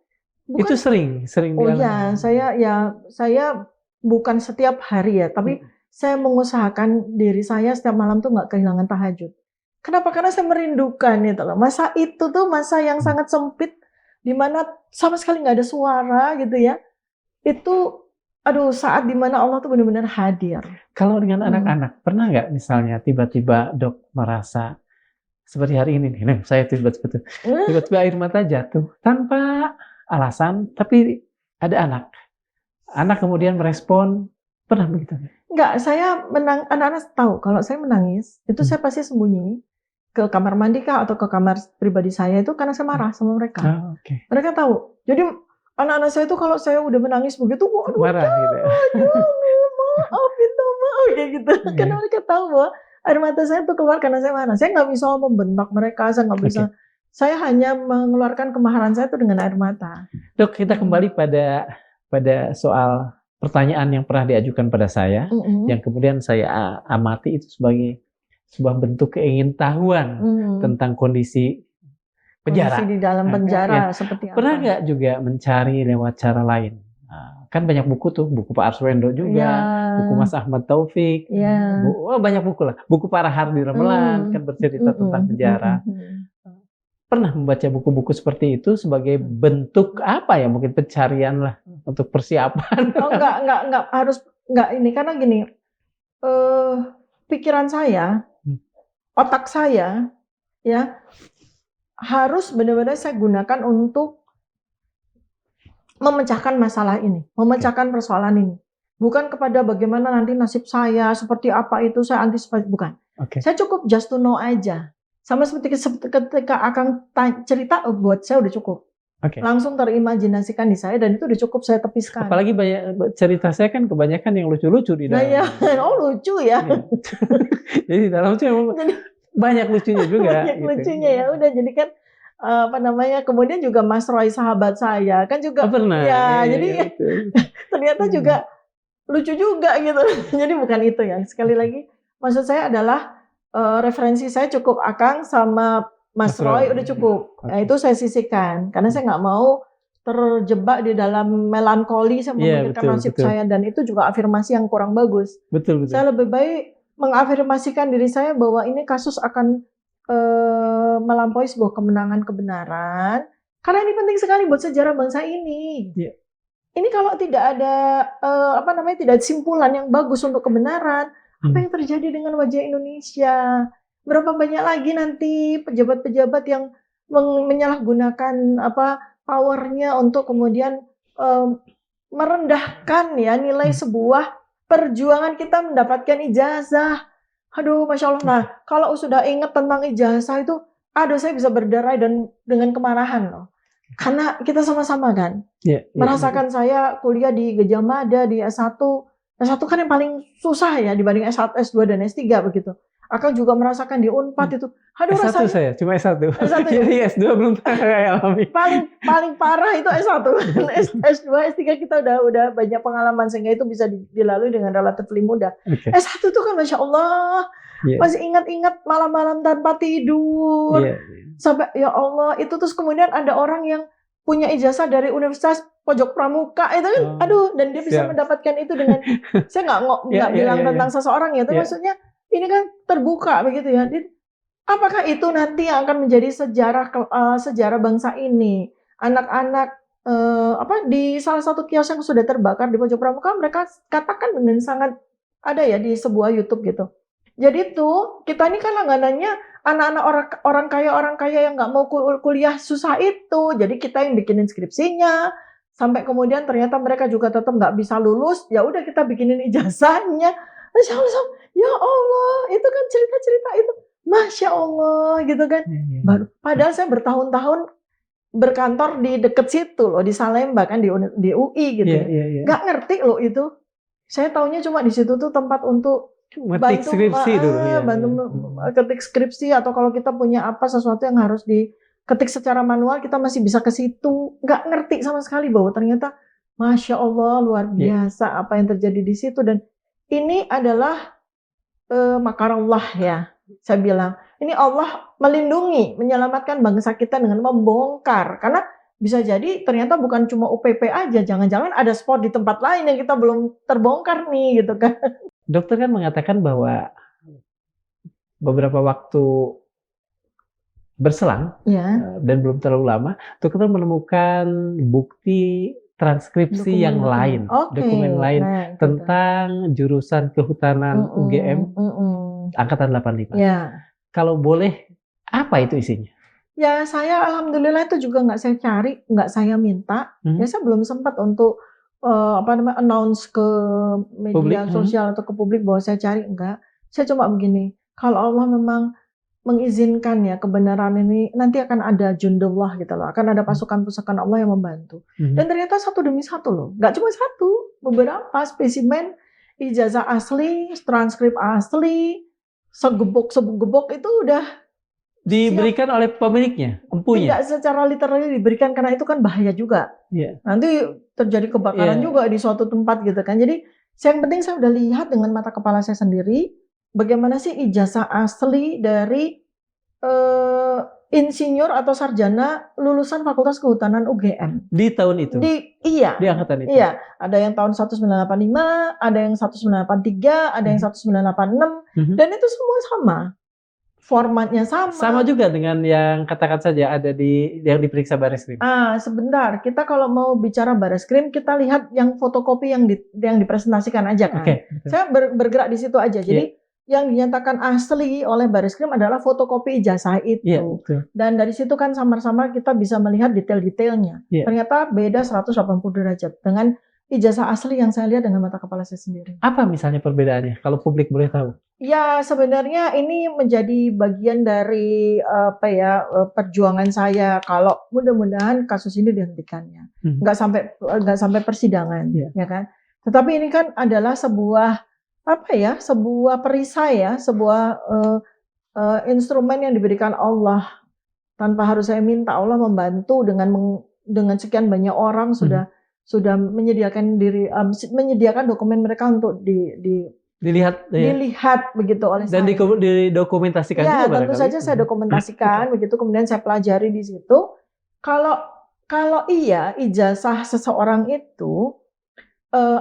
Itu sering. Oh ya, saya bukan setiap hari ya, tapi saya mengusahakan diri saya setiap malam tuh nggak kehilangan tahajud. Kenapa? Karena saya merindukan itu loh. Masa itu tuh masa yang sangat sempit, di mana sama sekali nggak ada suara gitu ya. Itu, saat di mana Allah tuh benar-benar hadir. Kalau dengan anak-anak, pernah nggak misalnya tiba-tiba dok merasa seperti hari ini nih, saya tiba-tiba air mata jatuh tanpa alasan, tapi ada anak kemudian merespon, pernah begitu? Enggak, anak-anak tahu kalau saya menangis, itu saya pasti sembunyi ke kamar mandi kah atau ke kamar pribadi saya itu karena saya marah sama mereka. Oke. Mereka tahu. Jadi anak-anak saya itu kalau saya udah menangis begitu, waduh, Marah gitu ya. maaf, minta maaf kayak gitu. Karena mereka tahu bahwa air mata saya itu keluar karena saya marah. Saya nggak bisa membentak mereka, saya nggak bisa. Saya hanya mengeluarkan kemarahan saya itu dengan air mata. Dok, kita kembali pada soal pertanyaan yang pernah diajukan pada saya, yang kemudian saya amati itu sebagai sebuah bentuk keingintahuan tentang kondisi penjara. Kondisi di dalam penjara seperti apa? Pernah nggak juga mencari lewat cara lain? Kan banyak buku tuh, buku Pak Arswendo juga, buku Mas Ahmad Taufik, banyak buku lah. Buku Pak Rahardi Ramelan kan bercerita tentang penjara. Pernah membaca buku-buku seperti itu sebagai bentuk apa ya? Mungkin pencarian lah untuk persiapan. Oh, enggak harus ini karena gini. Pikiran saya, otak saya ya harus benar-benar saya gunakan untuk memecahkan masalah ini, memecahkan persoalan ini. Bukan kepada bagaimana nanti nasib saya, seperti apa itu saya antisipasi, bukan. Saya cukup just to know aja. Sama seperti ketika Akang cerita, buat saya udah cukup. Langsung terimajinasikan di saya dan itu udah cukup saya tepiskan. Apalagi banyak cerita saya kan kebanyakan yang lucu-lucu di dalam. Oh lucu ya. Jadi di dalam itu banyak lucunya juga. Banyak lucunya ya. Udah jadi kan kemudian juga Mas Roy sahabat saya kan juga pernah. Jadi ternyata juga lucu juga gitu. Jadi bukan itu ya. Sekali lagi maksud saya adalah referensi saya cukup Akang sama Mas Roy udah cukup. Nah, itu saya sisihkan karena saya nggak mau terjebak di dalam melankoli saya memikirkan nasib saya dan itu juga afirmasi yang kurang bagus. Betul. Saya lebih baik mengafirmasikan diri saya bahwa ini kasus akan melampaui sebuah kemenangan kebenaran karena ini penting sekali buat sejarah bangsa ini. Ini kalau tidak ada tidak simpulan yang bagus untuk kebenaran, apa yang terjadi dengan wajah Indonesia? Berapa banyak lagi nanti pejabat-pejabat yang menyalahgunakan powernya untuk kemudian merendahkan ya nilai sebuah perjuangan kita mendapatkan ijazah. Aduh, Masya Allah. Nah, kalau sudah ingat tentang ijazah itu, saya bisa berderai dan dengan kemarahan loh. Karena kita sama-sama kan merasakan saya kuliah di Gajah Mada di S1 kan yang paling susah ya dibanding S1, S2 dan S3 begitu. Akang juga merasakan di Unpad itu. Aduh, S1 rasanya, saya, cuma S1. Jadi S2 belum pernah alami. Paling parah itu S1. S2, S3 kita udah banyak pengalaman sehingga itu bisa dilalui dengan relatif mudah. S1 itu kan Masya Allah. Masih ingat-ingat malam-malam tanpa tidur. Sampai ya Allah, itu terus kemudian ada orang yang punya ijazah dari Universitas Pojok Pramuka itu kan, dan dia bisa mendapatkan itu dengan saya nggak bilang tentang seseorang ya, itu maksudnya ini kan terbuka begitu ya. Apakah itu nanti yang akan menjadi sejarah bangsa ini? Anak-anak di salah satu kios yang sudah terbakar di Pojok Pramuka mereka katakan dengan sangat ada ya di sebuah YouTube gitu. Jadi tuh kita ini kan langganannya anak-anak orang kaya yang nggak mau kuliah susah itu. Jadi kita yang bikinin skripsinya. Sampai kemudian ternyata mereka juga tetap nggak bisa lulus, ya udah kita bikinin ijazahnya. Masya Allah, ya Allah, itu kan cerita-cerita itu, Masya Allah, gitu kan. Padahal saya bertahun-tahun berkantor di deket situ loh, di Salemba kan, di UI gitu. Nggak ngerti loh itu. Saya taunya cuma di situ tuh tempat untuk bantu skripsi dulu, bantu ketik skripsi atau kalau kita punya sesuatu yang harus diketik secara manual kita masih bisa ke situ. Nggak ngerti sama sekali bahwa ternyata Masya Allah luar biasa apa yang terjadi di situ dan ini adalah makarallah ya. Saya bilang ini Allah melindungi, menyelamatkan bangsa kita dengan membongkar karena bisa jadi ternyata bukan cuma UPP aja, jangan-jangan ada spot di tempat lain yang kita belum terbongkar nih gitu kan. Dokter kan mengatakan bahwa beberapa waktu berselang dan belum terlalu lama, dokter menemukan bukti transkripsi yang lain, dokumen lain tentang jurusan kehutanan UGM angkatan 85. Kalau boleh, apa itu isinya? Ya saya alhamdulillah itu juga nggak saya cari, nggak saya minta. Ya saya belum sempat untuk announce ke media Publik, sosial atau ke publik bahwa saya cari, enggak. Saya cuma begini, kalau Allah memang mengizinkan ya kebenaran ini, nanti akan ada jundullah gitu loh, akan ada pasukan-pasukan Allah yang membantu. Dan ternyata satu demi satu loh, nggak cuma satu, beberapa spesimen ijazah asli, transkrip asli, segebok itu udah diberikan oleh pemiliknya, empunya. tidak secara literally diberikan, karena itu kan bahaya juga. Iya. Nanti terjadi kebakaran juga di suatu tempat gitu kan. Jadi yang penting saya udah lihat dengan mata kepala saya sendiri bagaimana sih ijazah asli dari insinyur atau sarjana lulusan Fakultas Kehutanan UGM. Di tahun itu? Iya. Di angkatan itu? Iya. Ada yang tahun 1985, ada yang 1983, ada yang 1986, dan itu semua sama. Formatnya sama. Sama juga dengan yang katakan saja ada yang diperiksa Bareskrim. Sebentar, kita kalau mau bicara Bareskrim, kita lihat yang fotokopi yang dipresentasikan aja kan. Saya bergerak di situ aja. Jadi yang dinyatakan asli oleh Bareskrim adalah fotokopi ijazah itu. Dan dari situ kan samar-samar kita bisa melihat detail-detailnya. Ternyata beda 180 derajat dengan ijazah asli yang saya lihat dengan mata kepala saya sendiri. Apa misalnya perbedaannya kalau publik boleh tahu? Ya, sebenarnya ini menjadi bagian dari perjuangan saya. Kalau mudah-mudahan kasus ini dihentikannya, nggak sampai persidangan, ya kan? Tetapi ini kan adalah sebuah perisai ya, sebuah instrumen yang diberikan Allah tanpa harus saya minta. Allah membantu dengan sekian banyak orang sudah menyediakan dokumen mereka untuk dilihat begitu oleh dan saya. didokumentasikan juga. Ya, tentu saja saya dokumentasikan begitu, kemudian saya pelajari di situ. Kalau iya ijazah seseorang itu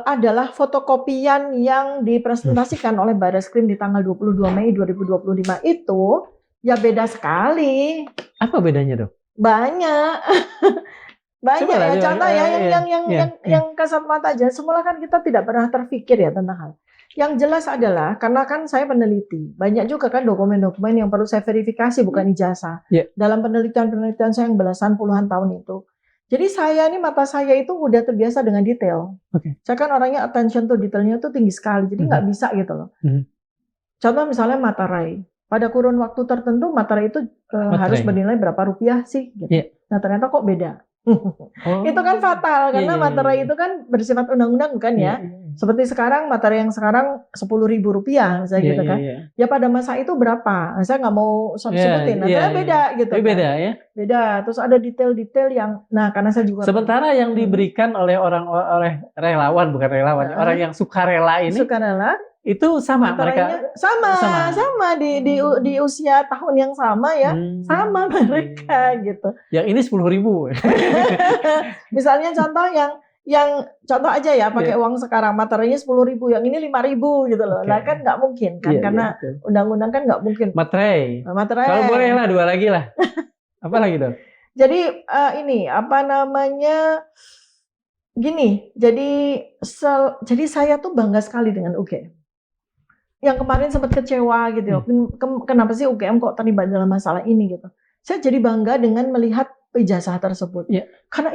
adalah fotokopian yang dipresentasikan oleh Bareskrim di tanggal 22 Mei 2025 itu, ya beda sekali. Apa bedanya, Dok? Banyak. Banyak ya, contoh ya yang kasat mata aja. Semula kan kita tidak pernah terpikir ya tentang hal. Yang jelas adalah, karena kan saya peneliti, banyak juga kan dokumen-dokumen yang perlu saya verifikasi, bukan ijazah. Dalam penelitian-penelitian saya yang belasan puluhan tahun itu. Jadi mata saya itu udah terbiasa dengan detail. Saya kan orangnya attention to detailnya tuh tinggi sekali, jadi nggak bisa gitu loh. Contoh misalnya materai. Pada kurun waktu tertentu materai itu harus bernilai berapa rupiah sih? Gitu. Nah ternyata kok beda. Itu kan fatal karena materai itu kan bersifat undang-undang kan ya. Seperti sekarang materai yang sekarang Rp10.000 misalnya gitu kan. Ya pada masa itu berapa? Saya nggak mau sebutin. Beda gitu. Beda ya. Beda. Terus ada detail-detail yang, karena saya juga. Sementara yang diberikan oleh oleh relawan, bukan relawan, orang yang sukarela ini. Sukarela. Itu sama mereka. Sama di usia tahun yang sama ya, sama mereka gitu. Yang ini 10.000. Misalnya contoh yang contoh aja ya, pakai uang sekarang materainya 10.000, yang ini 5.000 gitu loh. Lah kan nggak mungkin kan, karena undang-undang kan nggak mungkin. Materai. Kalau boleh lah 2 lagi lah. Apa lagi dong? Jadi gini. Jadi saya tuh bangga sekali dengan UGM. Yang kemarin sempat kecewa gitu. Kenapa sih UGM kok terlibat dalam masalah ini gitu. Saya jadi bangga dengan melihat ijazah tersebut. Karena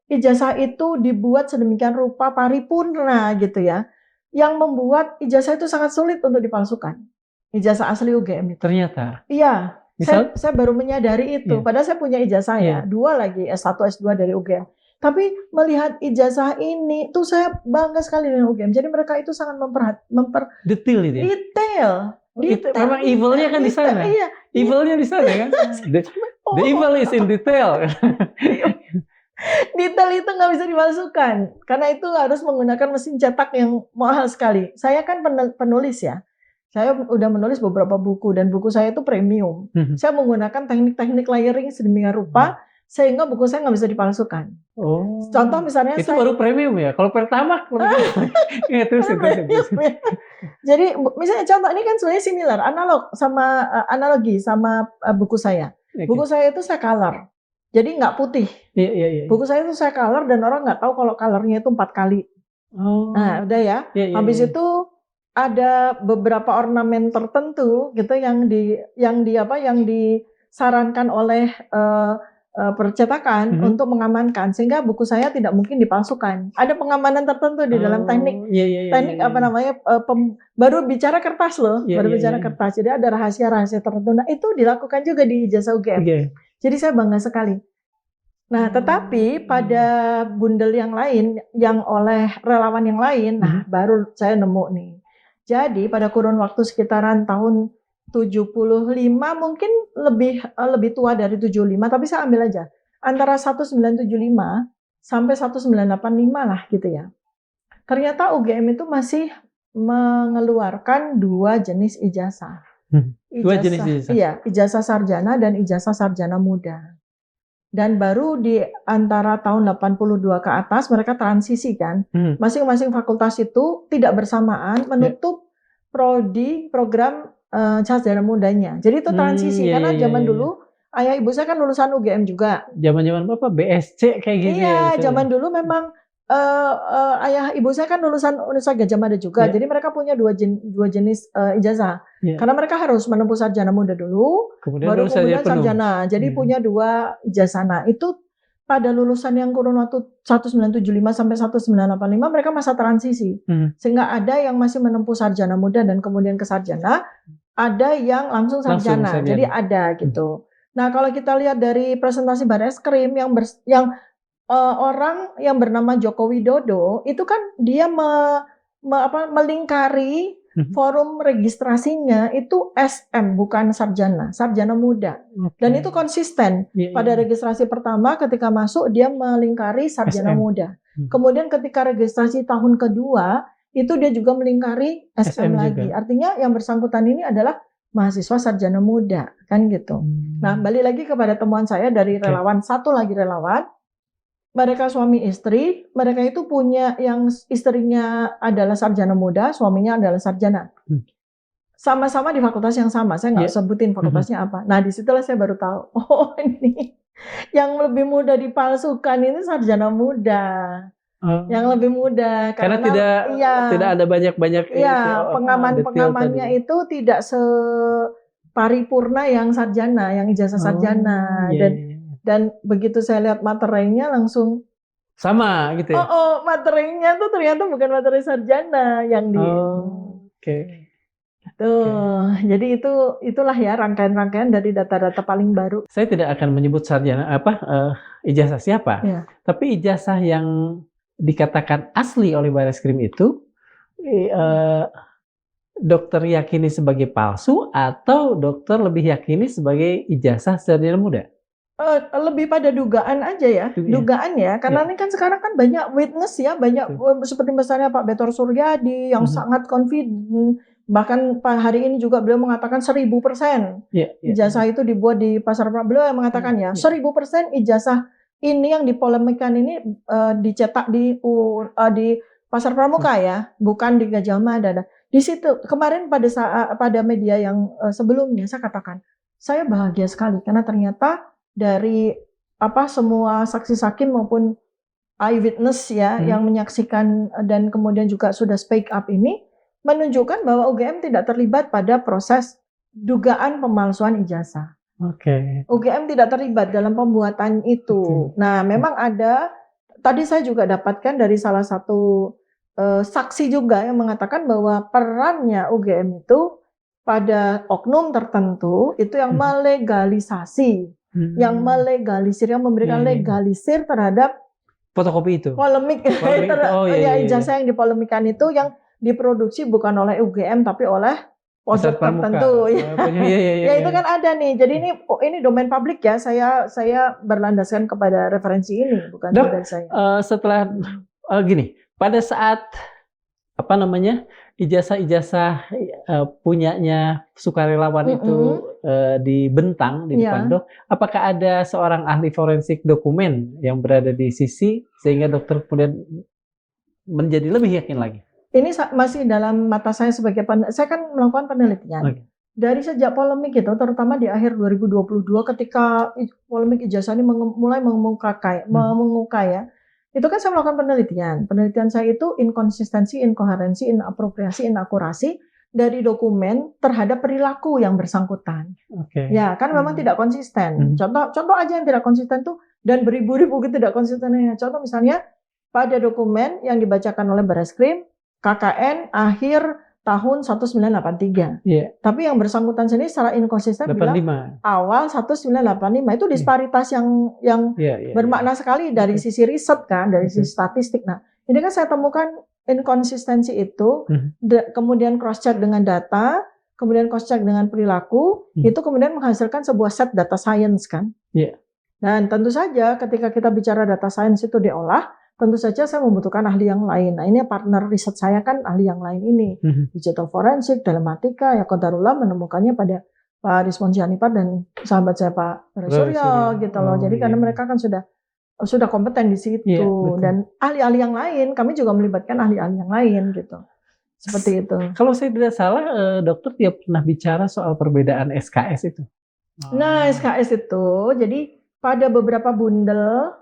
ijazah itu dibuat sedemikian rupa paripurna gitu ya. Yang membuat ijazah itu sangat sulit untuk dipalsukan. Ijazah asli UGM itu. Ternyata. Iya. Saya baru menyadari itu. Padahal saya punya ijazah ya. 2 lagi, S1, S2 dari UGM. Tapi melihat ijazah ini tuh saya bangga sekali dengan UGM. Jadi mereka itu sangat detail itu. Detail. Memang evilnya kan di sana. Iya. Evilnya di sana kan. The evil is in detail. Detail itu nggak bisa dipalsukan. Karena itu harus menggunakan mesin cetak yang mahal sekali. Saya kan penulis ya. Saya udah menulis beberapa buku dan buku saya itu premium. Saya menggunakan teknik-teknik layering sedemikian rupa sehingga buku saya nggak bisa dipalsukan. Contoh misalnya itu baru premium ya. Kalau pertama terus. Jadi misalnya contoh ini kan sebenarnya similar, analogi sama buku saya. Buku saya itu saya color. Jadi nggak putih. Buku saya itu saya color dan orang nggak tahu kalau colornya itu 4 kali. Nah, udah ya. Habis itu ada beberapa ornamen tertentu gitu yang disarankan oleh percetakan untuk mengamankan sehingga buku saya tidak mungkin dipalsukan. Ada pengamanan tertentu di dalam teknik apa namanya baru bicara kertas loh, baru bicara kertas. Jadi ada rahasia-rahasia tertentu. Nah, itu dilakukan juga di ijazah UGM. Jadi saya bangga sekali. Nah, tetapi pada bundel yang lain yang oleh relawan yang lain, nah baru saya nemu nih. Jadi pada kurun waktu sekitaran tahun 75 mungkin lebih tua dari 75, tapi saya ambil aja antara 1975 sampai 1985 lah gitu ya. Ternyata UGM itu masih mengeluarkan 2 jenis ijazah. Jenis ijazah? Iya, ijazah sarjana dan ijazah sarjana muda. Dan baru di antara tahun 82 ke atas mereka transisi kan. Masing-masing fakultas itu tidak bersamaan menutup prodi program sarjana mudanya. Jadi itu transisi karena zaman dulu ayah ibu saya kan lulusan UGM juga. Zaman-zaman apa BSC kayak gitu ya. Iya, zaman dulu memang ayah ibu saya kan lulusan Universitas Gadjah Mada juga. Jadi mereka punya dua jenis ijazah. Karena mereka harus menempuh sarjana muda dulu, baru kemudian sarjana. Jadi punya 2 ijazah. Nah, itu pada lulusan yang kurun waktu 1975 sampai 1985 mereka masa transisi. Sehingga ada yang masih menempuh sarjana muda dan kemudian ke sarjana, ada yang langsung sarjana. Jadi ada gitu. Nah, kalau kita lihat dari presentasi Bareskrim yang orang yang bernama Joko Widodo itu kan dia melingkari forum registrasinya itu SM bukan sarjana muda. Dan itu konsisten. Pada registrasi pertama ketika masuk dia melingkari sarjana muda. Kemudian ketika registrasi tahun kedua itu dia juga melingkari SM lagi. Juga. Artinya yang bersangkutan ini adalah mahasiswa sarjana muda kan gitu. Nah, balik lagi kepada temuan saya dari relawan, satu lagi relawan. Mereka suami istri, mereka itu punya yang istrinya adalah sarjana muda, suaminya adalah sarjana. Sama-sama di fakultas yang sama, saya nggak sebutin fakultasnya apa. Nah, disitulah saya baru tahu, oh ini yang lebih mudah dipalsukan ini sarjana muda. Yang lebih mudah. Karena tidak ada banyak-banyak. Iya, pengamannya itu tidak separipurna yang sarjana, yang ijazah sarjana. Dan begitu saya lihat materinya langsung sama gitu ya? Materinya tuh ternyata bukan materi sarjana yang di jadi itulah ya rangkaian-rangkaian dari data-data paling baru. Saya tidak akan menyebut sarjana ijazah siapa, tapi ijazah yang dikatakan asli oleh Bareskrim itu dokter yakini sebagai palsu atau dokter lebih yakini sebagai ijazah sarjana muda? Lebih pada dugaan aja ya, dugaan ya, karena ini kan sekarang kan banyak witness ya, banyak seperti misalnya Pak Betor Suryadi yang sangat confident, bahkan hari ini juga beliau mengatakan 1000% ijazah itu dibuat di pasar pramuka. Beliau yang mengatakan 1000% ijazah ini yang dipolemikan ini dicetak di pasar pramuka ya, bukan di Gadjah Mada. Di situ kemarin pada media yang sebelumnya saya katakan saya bahagia sekali karena ternyata dari semua saksi-saksi maupun eyewitness ya yang menyaksikan dan kemudian juga sudah speak up ini menunjukkan bahwa UGM tidak terlibat pada proses dugaan pemalsuan ijazah. UGM tidak terlibat dalam pembuatan itu. Nah, memang ada tadi saya juga dapatkan dari salah satu saksi juga yang mengatakan bahwa perannya UGM itu pada oknum tertentu itu yang melegalisasi yang melegalisir, yang memberikan legalisir terhadap fotokopi itu. Polemik ijazah yang dipolemikan itu yang diproduksi bukan oleh UGM tapi oleh pojok tertentu. Ya itu kan ada nih. Jadi ini domain publik ya. Saya berlandaskan kepada referensi ini bukan dari saya. Setelah gini, pada saat ijazah-ijazah punyanya sukarelawan itu dibentang di depan dok, apakah ada seorang ahli forensik dokumen yang berada di sisi sehingga dokter kemudian menjadi lebih yakin lagi? Ini masih dalam mata saya sebagai saya kan melakukan penelitian. Dari sejak polemik itu, terutama di akhir 2022 ketika polemik ijazah ini mulai mengemuka ya. Itu kan saya melakukan penelitian. Penelitian saya itu inkonsistensi, inkoherensi, inapropriasi, inakurasi dari dokumen terhadap perilaku yang bersangkutan. Oke. Ya, kan memang tidak konsisten. Contoh aja yang tidak konsisten tuh dan beribu-ribu tidak konsistennya. Contoh misalnya pada dokumen yang dibacakan oleh Barreskrim KKN akhir tahun 1983. Iya. Tapi yang bersangkutan sendiri secara inkonsisten 85. bilang awal 1985. Itu disparitas yang bermakna sekali dari sisi riset kan, dari sisi statistik. Nah, ini kan saya temukan inkonsistensi itu, kemudian cross check dengan data, kemudian cross check dengan perilaku, itu kemudian menghasilkan sebuah set data science kan. Iya. Dan tentu saja ketika kita bicara data science itu diolah, tentu saja saya membutuhkan ahli yang lain. Nah, ini partner riset saya kan ahli yang lain ini. Digital forensik, telematika, ya Qadarullah menemukannya pada Pak Rismon Sianipar dan sahabat saya Pak Suryo gitu loh. Jadi karena mereka kan sudah kompeten di situ. Dan ahli-ahli yang lain, kami juga melibatkan ahli-ahli yang lain gitu. Seperti itu. Kalau saya tidak salah, dokter tidak pernah bicara soal perbedaan SKS itu. Nah, SKS itu, jadi pada beberapa bundel,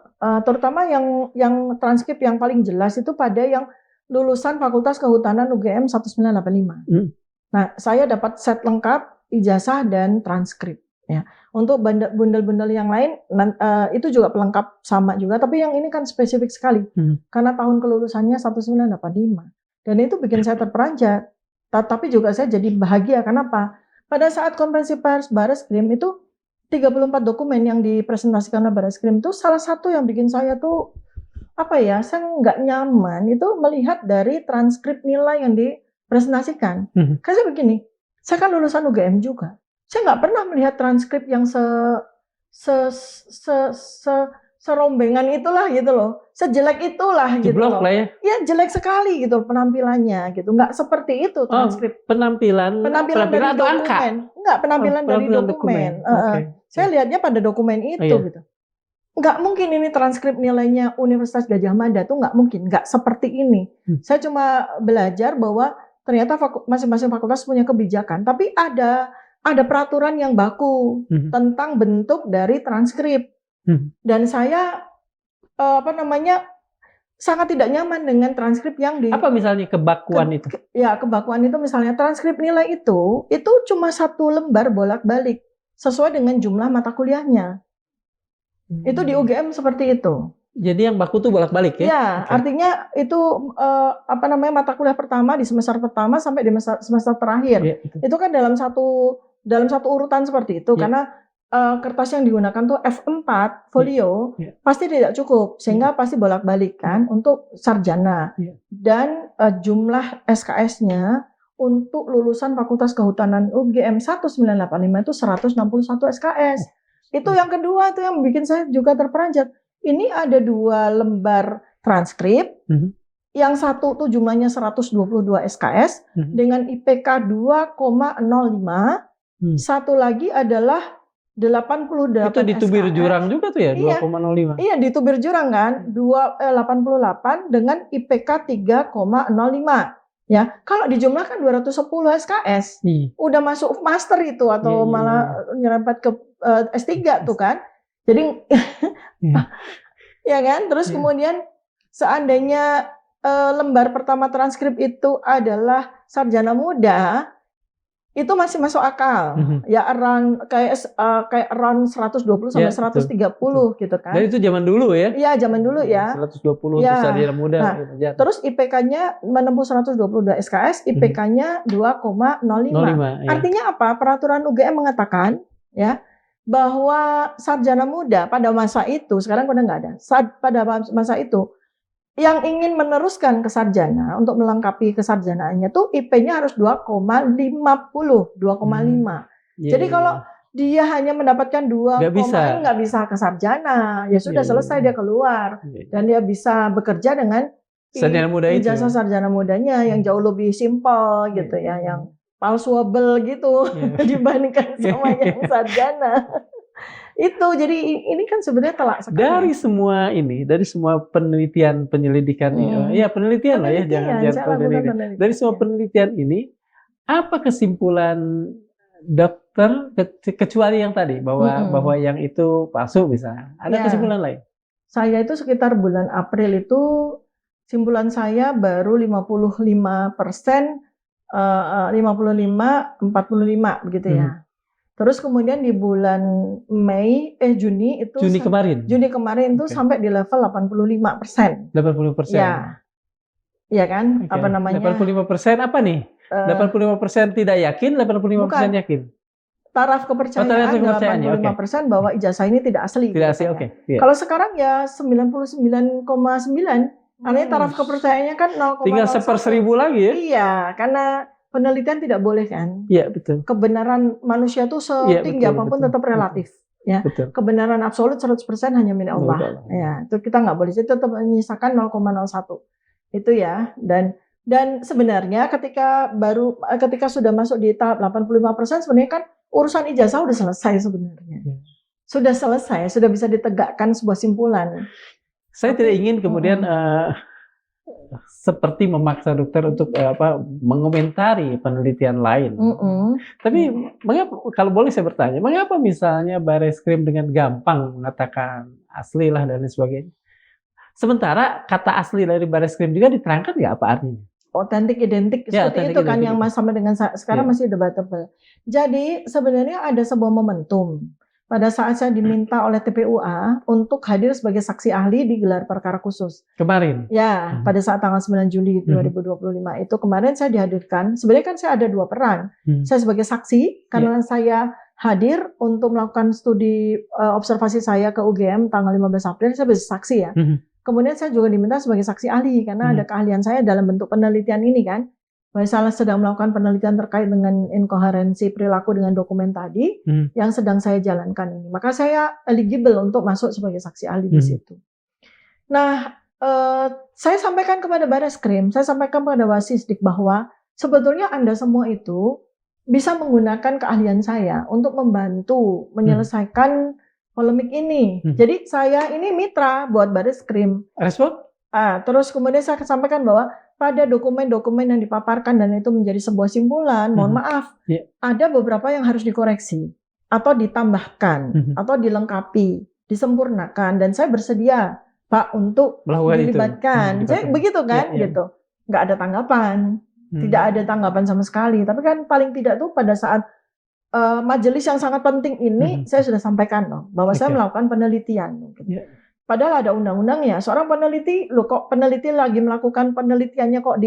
terutama yang transkrip yang paling jelas itu pada yang lulusan Fakultas Kehutanan UGM 1985. Nah, saya dapat set lengkap ijazah dan transkrip. Ya, untuk bundel-bundel yang lain itu juga pelengkap sama juga, tapi yang ini kan spesifik sekali karena tahun kelulusannya 1985 dan itu bikin saya terperanjat. Tapi juga saya jadi bahagia. Kenapa? Pada saat konferensi pers Barreskrim itu 34 dokumen yang dipresentasikan oleh Barreskrim itu salah satu yang bikin saya tuh saya nggak nyaman itu melihat dari transkrip nilai yang dipresentasikan. Karena saya begini, saya kan lulusan UGM juga. Saya nggak pernah melihat transkrip yang serombengan itulah gitu loh, sejelek itulah gitu loh. Lah ya? Ya jelek sekali gitu penampilannya gitu, nggak seperti itu transkrip. Penampilan dari atau dokumen. angka? Enggak, penampilan dari dokumen. Saya lihatnya pada dokumen itu gitu. Nggak mungkin ini transkrip nilainya Universitas Gadjah Mada tuh nggak mungkin, nggak seperti ini. Saya cuma belajar bahwa ternyata masing-masing fakultas punya kebijakan, tapi ada peraturan yang baku tentang bentuk dari transkrip. Dan saya sangat tidak nyaman dengan transkrip yang di. Apa misalnya kebakuan itu? Ya, kebakuan itu misalnya transkrip nilai itu cuma 1 lembar bolak-balik sesuai dengan jumlah mata kuliahnya. Itu di UGM seperti itu. Jadi yang baku tuh bolak-balik ya? Ya, artinya itu mata kuliah pertama di semester pertama sampai di semester terakhir. Ya, itu kan dalam satu urutan seperti itu karena kertas yang digunakan tuh F4 folio pasti tidak cukup sehingga pasti bolak-balik kan untuk sarjana. Dan jumlah SKS-nya untuk lulusan Fakultas Kehutanan UGM 1985 itu 161 SKS. Itu yang kedua itu yang bikin saya juga terperanjat. Ini ada 2 lembar transkrip. Yang satu tuh jumlahnya 122 SKS dengan IPK 2,05. Satu lagi adalah 88 itu di Tubir SKS. Jurang juga tuh ya, 2,05. Iya, di Tubir Jurang kan, 88 dengan IPK 3,05. Ya, kalau dijumlahkan 210 SKS, udah masuk master itu atau malah nyerempet ke S3 tuh kan. Jadi ya kan, terus kemudian seandainya lembar pertama transkrip itu adalah sarjana muda, itu masih masuk akal. Ya around 120 sampai 130 gitu kan. Dan itu zaman dulu ya? Iya, zaman dulu ya. 120 untuk sarjana muda. Nah, terus IPK-nya menempuh 122 SKS, IPK-nya 2,05. Artinya apa? Peraturan UGM mengatakan ya bahwa sarjana muda pada masa itu, sekarang udah nggak ada. Pada masa itu yang ingin meneruskan ke sarjana untuk melengkapi kesarjanaannya tuh IP-nya harus 2,50, 2,5. Jadi kalau dia hanya mendapatkan 2, nggak bisa ke sarjana, ya sudah selesai dia keluar dan dia bisa bekerja dengan sarjana muda itu. Ijazah sarjana mudanya yang jauh lebih simpel gitu ya, yang palsuable gitu dibandingkan sama yang sarjana. Itu jadi ini kan sebenarnya telak sekali. Dari semua penelitian penyelidikan penelitian lah ya, jangan penelitian. Dari semua penelitian ini, apa kesimpulan dokter kecuali yang tadi bahwa yang itu palsu bisa? Ada kesimpulan lain? Saya itu sekitar bulan April itu simpulan saya baru 55% 55, 45 begitu ya. Terus kemudian di bulan Juni itu Juni kemarin itu sampai di level 85%. 80%. Ya. Iya kan? Oke. Apa namanya? 85% apa nih? 85% tidak yakin, 85% yakin. Taraf kepercayaan 85% bahwa ijazah ini tidak asli. Tidak asli, oke. Yeah. Kalau sekarang ya 99,9, artinya taraf kepercayaannya kan 0,01. Tinggal 1/1000 lagi ya? Iya, karena penelitian tidak boleh kan? Iya, betul. Kebenaran manusia itu setinggi apapun tetap relatif. Ya. Betul. Kebenaran absolut 100% hanya milik Allah. Ya, itu kita nggak boleh. Itu tetap menyisakan 0,01. Itu ya. Dan sebenarnya ketika sudah masuk di tahap 85%, sebenarnya kan urusan ijazah udah selesai sebenarnya. Sudah selesai, sudah bisa ditegakkan sebuah simpulan. Saya tidak ingin kemudian seperti memaksa dokter untuk mengomentari penelitian lain. Tapi mengapa, kalau boleh saya bertanya, mengapa misalnya Bareskrim dengan gampang mengatakan asli lah dan lain sebagainya? Sementara kata asli dari Bareskrim juga diterangkan nggak apa artinya? Otentik, identik, seperti itu kan yang sama dengan sekarang masih debatable. Jadi sebenarnya ada sebuah momentum pada saat saya diminta oleh TPUA untuk hadir sebagai saksi ahli di gelar perkara khusus. Kemarin? Ya, pada saat tanggal 9 Juli 2025 itu kemarin saya dihadirkan. Sebenarnya kan saya ada dua peran. Saya sebagai saksi karena saya hadir untuk melakukan studi observasi saya ke UGM tanggal 15 April, saya sebagai saksi ya. Kemudian saya juga diminta sebagai saksi ahli karena ada keahlian saya dalam bentuk penelitian ini kan. Bahwa saya sedang melakukan penelitian terkait dengan inkoherensi perilaku dengan dokumen tadi yang sedang saya jalankan ini. Maka saya eligible untuk masuk sebagai saksi ahli di situ. Nah, saya sampaikan kepada Bareskrim, saya sampaikan kepada Wasisdik bahwa sebetulnya Anda semua itu bisa menggunakan keahlian saya untuk membantu menyelesaikan polemik ini. Jadi saya ini mitra buat Bareskrim. Respon? Terus kemudian saya sampaikan bahwa pada dokumen-dokumen yang dipaparkan dan itu menjadi sebuah simpulan, mohon maaf, ada beberapa yang harus dikoreksi atau ditambahkan atau dilengkapi, disempurnakan, dan saya bersedia Pak untuk dilibatkan. Saya begitu kan, gitu. Nggak ada tanggapan, tidak ada tanggapan sama sekali. Tapi kan paling tidak tuh pada saat majelis yang sangat penting ini saya sudah sampaikan loh bahwa saya melakukan penelitian. Padahal ada undang-undangnya. Seorang peneliti, kok peneliti lagi melakukan penelitiannya kok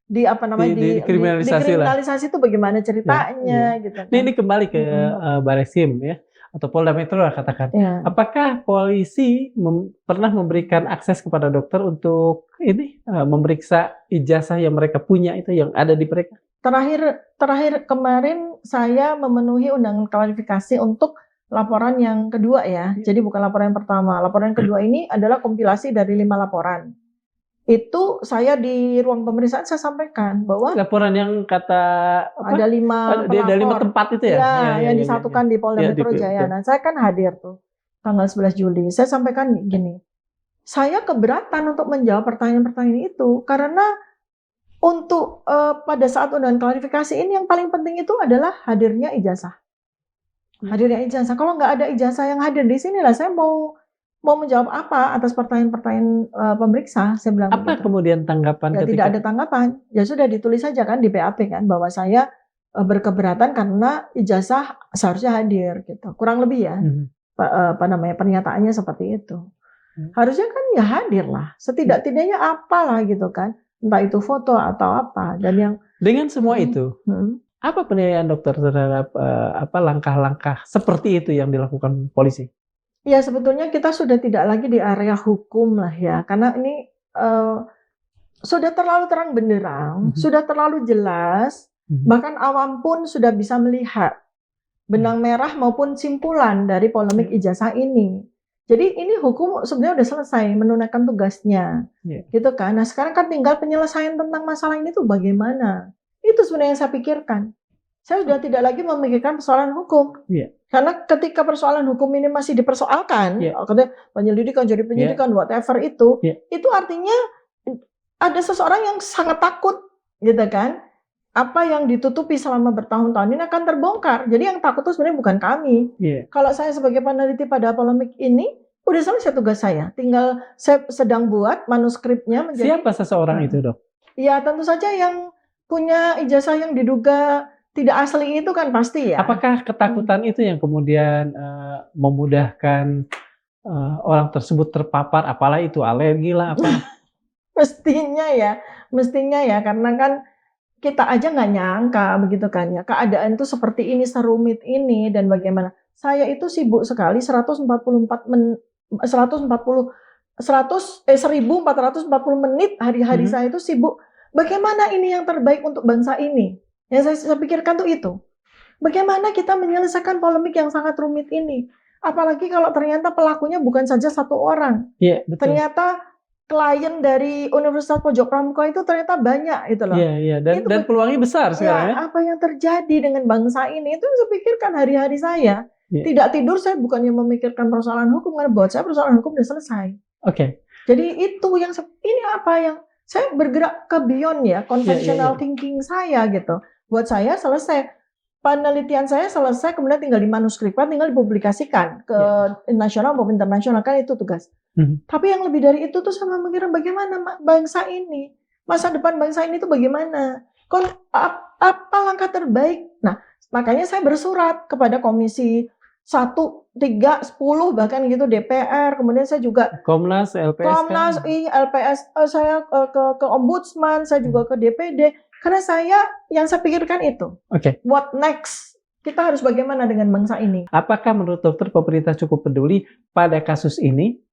dikriminalisasi itu bagaimana ceritanya gitu. Kan. Ini kembali ke Bareskrim ya atau Polda Metro lah katakan. Apakah polisi pernah memberikan akses kepada dokter untuk memeriksa ijazah yang mereka punya itu yang ada di mereka? Terakhir kemarin saya memenuhi undangan klarifikasi untuk laporan yang kedua ya. Jadi bukan laporan yang pertama. Laporan yang kedua ini adalah kompilasi dari 5 laporan. Itu saya di ruang pemeriksaan saya sampaikan bahwa laporan yang kata ada 5 pelapor. Ada 5 tempat itu ya? Yang disatukan di Polda Metro Jaya. Nah, saya kan hadir tuh tanggal 11 Juli. Saya sampaikan gini. Saya keberatan untuk menjawab pertanyaan-pertanyaan itu karena untuk pada saat undangan klarifikasi ini yang paling penting itu adalah hadirnya ijazah. Hadirnya ijazah. Kalau nggak ada ijazah yang hadir di sini lah, saya mau menjawab apa atas pertanyaan-pertanyaan pemeriksa. Saya bilang apa begitu. Kemudian tanggapan? Ya, tidak ada tanggapan. Ya sudah ditulis saja kan di BAP kan bahwa saya berkeberatan karena ijazah seharusnya hadir gitu. Kurang lebih ya. Pernyataannya seperti itu. Harusnya kan ya hadir lah. Setidak-tidaknya apalah gitu kan. Entah itu foto atau apa. Dan yang dengan semua itu, apa penilaian dokter terhadap langkah-langkah seperti itu yang dilakukan polisi? Ya sebetulnya kita sudah tidak lagi di area hukum lah ya, karena ini sudah terlalu terang benderang, sudah terlalu jelas, bahkan awam pun sudah bisa melihat benang merah maupun simpulan dari polemik ijazah ini. Jadi ini hukum sebenarnya udah selesai menunaikan tugasnya, gitu kan. Nah sekarang kan tinggal penyelesaian tentang masalah ini tuh bagaimana. Itu sebenarnya yang saya pikirkan. Saya sudah tidak lagi memikirkan persoalan hukum. Karena ketika persoalan hukum ini masih dipersoalkan, katanya penyelidikan jadi penyidikan, whatever itu artinya ada seseorang yang sangat takut, gitu kan. Apa yang ditutupi selama bertahun-tahun ini akan terbongkar. Jadi yang takut itu sebenarnya bukan kami. Kalau saya sebagai peneliti pada polemik ini, udah selesai tugas saya. Tinggal saya sedang buat manuskripnya menjadi... Siapa seseorang itu, Dok? Ya tentu saja yang punya ijazah yang diduga tidak asli itu kan pasti ya. Apakah ketakutan itu yang kemudian memudahkan orang tersebut terpapar, apalah itu alergi lah apa? Mestinya ya, karena kan kita aja nggak nyangka begitu kan ya, keadaan itu seperti ini, serumit ini, dan bagaimana. Saya itu sibuk sekali 1440 menit hari-hari Mhm. saya itu sibuk. Bagaimana ini yang terbaik untuk bangsa ini? Yang saya pikirkan tuh itu. Bagaimana kita menyelesaikan polemik yang sangat rumit ini? Apalagi kalau ternyata pelakunya bukan saja satu orang. Iya, betul. Ternyata klien dari Universitas Pojok Pramuka itu ternyata banyak itu loh. Iya, dan Itu peluangnya besar sekarang ya. apa yang terjadi dengan bangsa ini itu yang saya pikirkan hari-hari saya. Iya. Tidak tidur saya bukannya memikirkan persoalan hukum, karena buat saya persoalan hukum sudah selesai. Oke. Jadi itu yang ini apa yang saya bergerak ke beyond ya, conventional Iya. thinking saya gitu. Buat saya selesai. Penelitian saya selesai, kemudian tinggal dimanuskripkan, tinggal dipublikasikan ke nasional maupun internasional, kan itu tugas. Tapi yang lebih dari itu tuh saya memikirkan bagaimana bangsa ini, masa depan bangsa ini tuh bagaimana, apa langkah terbaik. Nah, makanya saya bersurat kepada Komisi 1, 3, 10 bahkan gitu DPR, kemudian saya juga Komnas, LPS, LPS, saya ke Ombudsman, saya juga ke DPD, karena yang saya pikirkan itu. Oke. What next? Kita harus bagaimana dengan bangsa ini? Apakah menurut dokter pemerintah cukup peduli pada kasus ini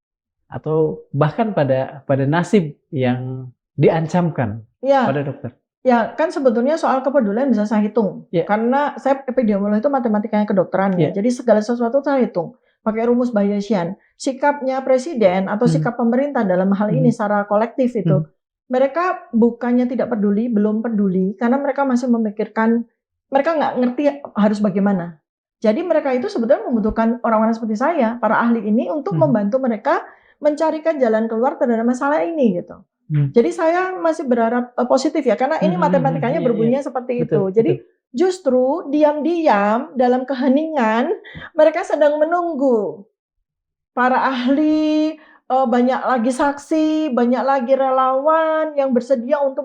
atau bahkan pada nasib yang diancamkan pada dokter? Ya, kan sebetulnya soal kepedulian bisa saya hitung. Karena saya epidemiolog itu matematikanya kedokteran ya. Jadi segala sesuatu saya hitung. Pakai rumus Bayesian. Sikapnya presiden atau sikap pemerintah dalam hal ini secara kolektif itu. Mereka bukannya tidak peduli, belum peduli. Karena mereka masih memikirkan, mereka nggak ngerti harus bagaimana. Jadi mereka itu sebetulnya membutuhkan orang-orang seperti saya, para ahli ini, untuk membantu mereka mencarikan jalan keluar terhadap masalah ini gitu. Jadi saya masih berharap positif ya, karena ini matematikanya berbunyinya seperti itu. Jadi justru diam-diam dalam keheningan mereka sedang menunggu para ahli, banyak lagi saksi, banyak lagi relawan yang bersedia untuk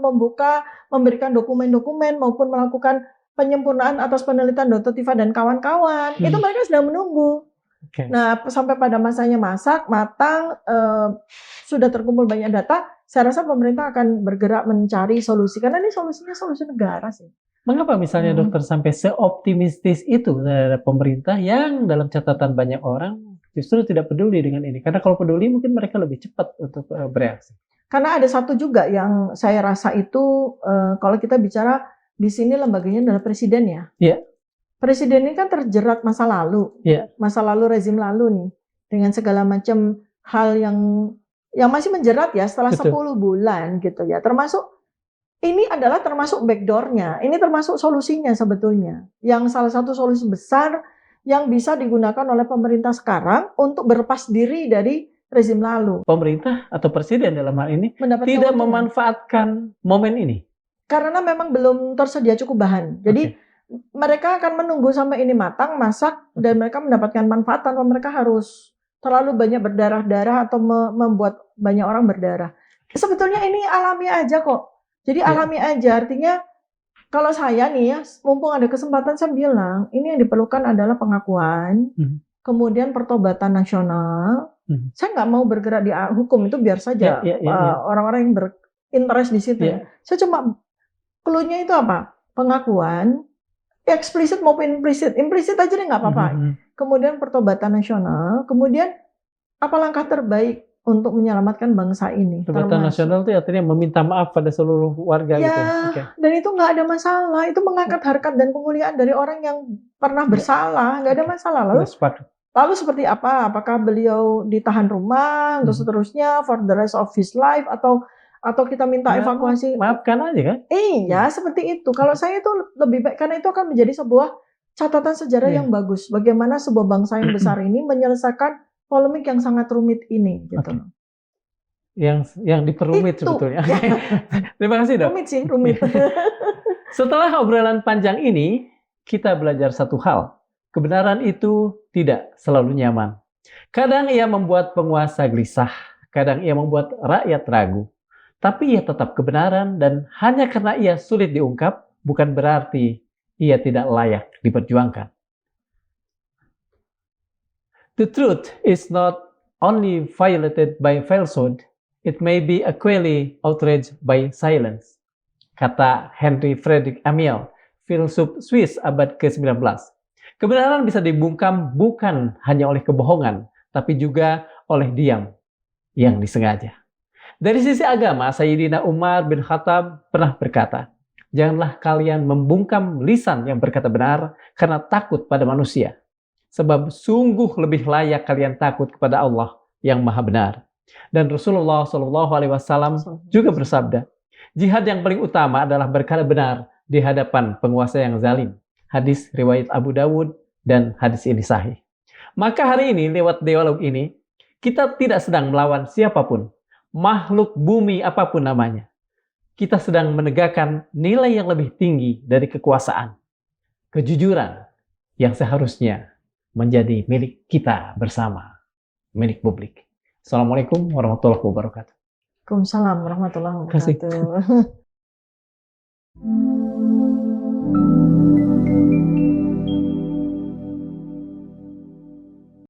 memberikan dokumen-dokumen maupun melakukan penyempurnaan atas penelitian Dr. Tifa dan kawan-kawan. Itu mereka sedang menunggu. Nah, sampai pada masanya matang, sudah terkumpul banyak data, saya rasa pemerintah akan bergerak mencari solusi, karena ini solusinya solusi negara sih. Mengapa misalnya dokter sampai seoptimistis itu terhadap pemerintah yang dalam catatan banyak orang justru tidak peduli dengan ini? Karena kalau peduli mungkin mereka lebih cepat untuk bereaksi. Karena ada satu juga yang saya rasa itu, kalau kita bicara di sini lembaganya adalah presiden ya. Iya. Presiden ini kan terjerat masa lalu, masa lalu rezim lalu nih, dengan segala macam hal yang masih menjerat ya setelah 10 bulan gitu ya. Ini adalah termasuk backdoor-nya, ini termasuk solusinya sebetulnya. Yang salah satu solusi besar yang bisa digunakan oleh pemerintah sekarang untuk berlepas diri dari rezim lalu. Pemerintah atau presiden dalam hal ini tidak memanfaatkan momen ini? Karena memang belum tersedia cukup bahan. Jadi mereka akan menunggu sampai ini matang, masak, dan mereka mendapatkan manfaat tanpa mereka harus terlalu banyak berdarah-darah atau membuat banyak orang berdarah. Sebetulnya ini alami aja kok. Jadi alami aja, artinya kalau saya nih ya, mumpung ada kesempatan saya bilang, ini yang diperlukan adalah pengakuan, kemudian pertobatan nasional. Saya nggak mau bergerak di hukum, itu biar saja orang-orang yang berinterest di situ. Saya cuma clue-nya itu apa? Pengakuan, eksplisit maupun implisit. Implisit aja deh nggak apa-apa. Kemudian pertobatan nasional, kemudian apa langkah terbaik untuk menyelamatkan bangsa ini. Pertobatan nasional itu artinya meminta maaf pada seluruh warga gitu. Dan itu nggak ada masalah. Itu mengangkat harkat dan kemuliaan dari orang yang pernah bersalah, nggak ada masalah. Lalu seperti apa? Apakah beliau ditahan rumah untuk seterusnya for the rest of his life, atau kita minta evakuasi? Maafkan aja kan? Iya, seperti itu. Kalau saya itu lebih baik, karena itu akan menjadi sebuah catatan sejarah yang bagus. Bagaimana sebuah bangsa yang besar ini menyelesaikan polemik yang sangat rumit ini, gitu. Yang diperumit itu, sebetulnya. Terima kasih, Dok. Rumit. Setelah obrolan panjang ini, kita belajar satu hal. Kebenaran itu tidak selalu nyaman. Kadang ia membuat penguasa gelisah, kadang ia membuat rakyat ragu. tapi ia tetap kebenaran, dan hanya karena ia sulit diungkap, bukan berarti ia tidak layak diperjuangkan. The truth is not only violated by falsehood, it may be equally outraged by silence, kata Henry Frederick Amiel, filsuf Swiss abad ke-19. Kebenaran bisa dibungkam bukan hanya oleh kebohongan, tapi juga oleh diam yang disengaja. Dari sisi agama, Sayyidina Umar bin Khattab pernah berkata, "Janganlah kalian membungkam lisan yang berkata benar karena takut pada manusia. Sebab sungguh lebih layak kalian takut kepada Allah yang Maha Benar." Dan Rasulullah SAW juga bersabda, "Jihad yang paling utama adalah berkata benar di hadapan penguasa yang zalim." Hadis riwayat Abu Dawud, dan hadis ini sahih. Maka hari ini lewat dialog ini, kita tidak sedang melawan siapapun, makhluk bumi apapun namanya. Kita sedang menegakkan nilai yang lebih tinggi dari kekuasaan, kejujuran yang seharusnya menjadi milik kita bersama, milik publik. Assalamualaikum warahmatullahi wabarakatuh. Waalaikumsalam warahmatullahi Terima kasih. wabarakatuh.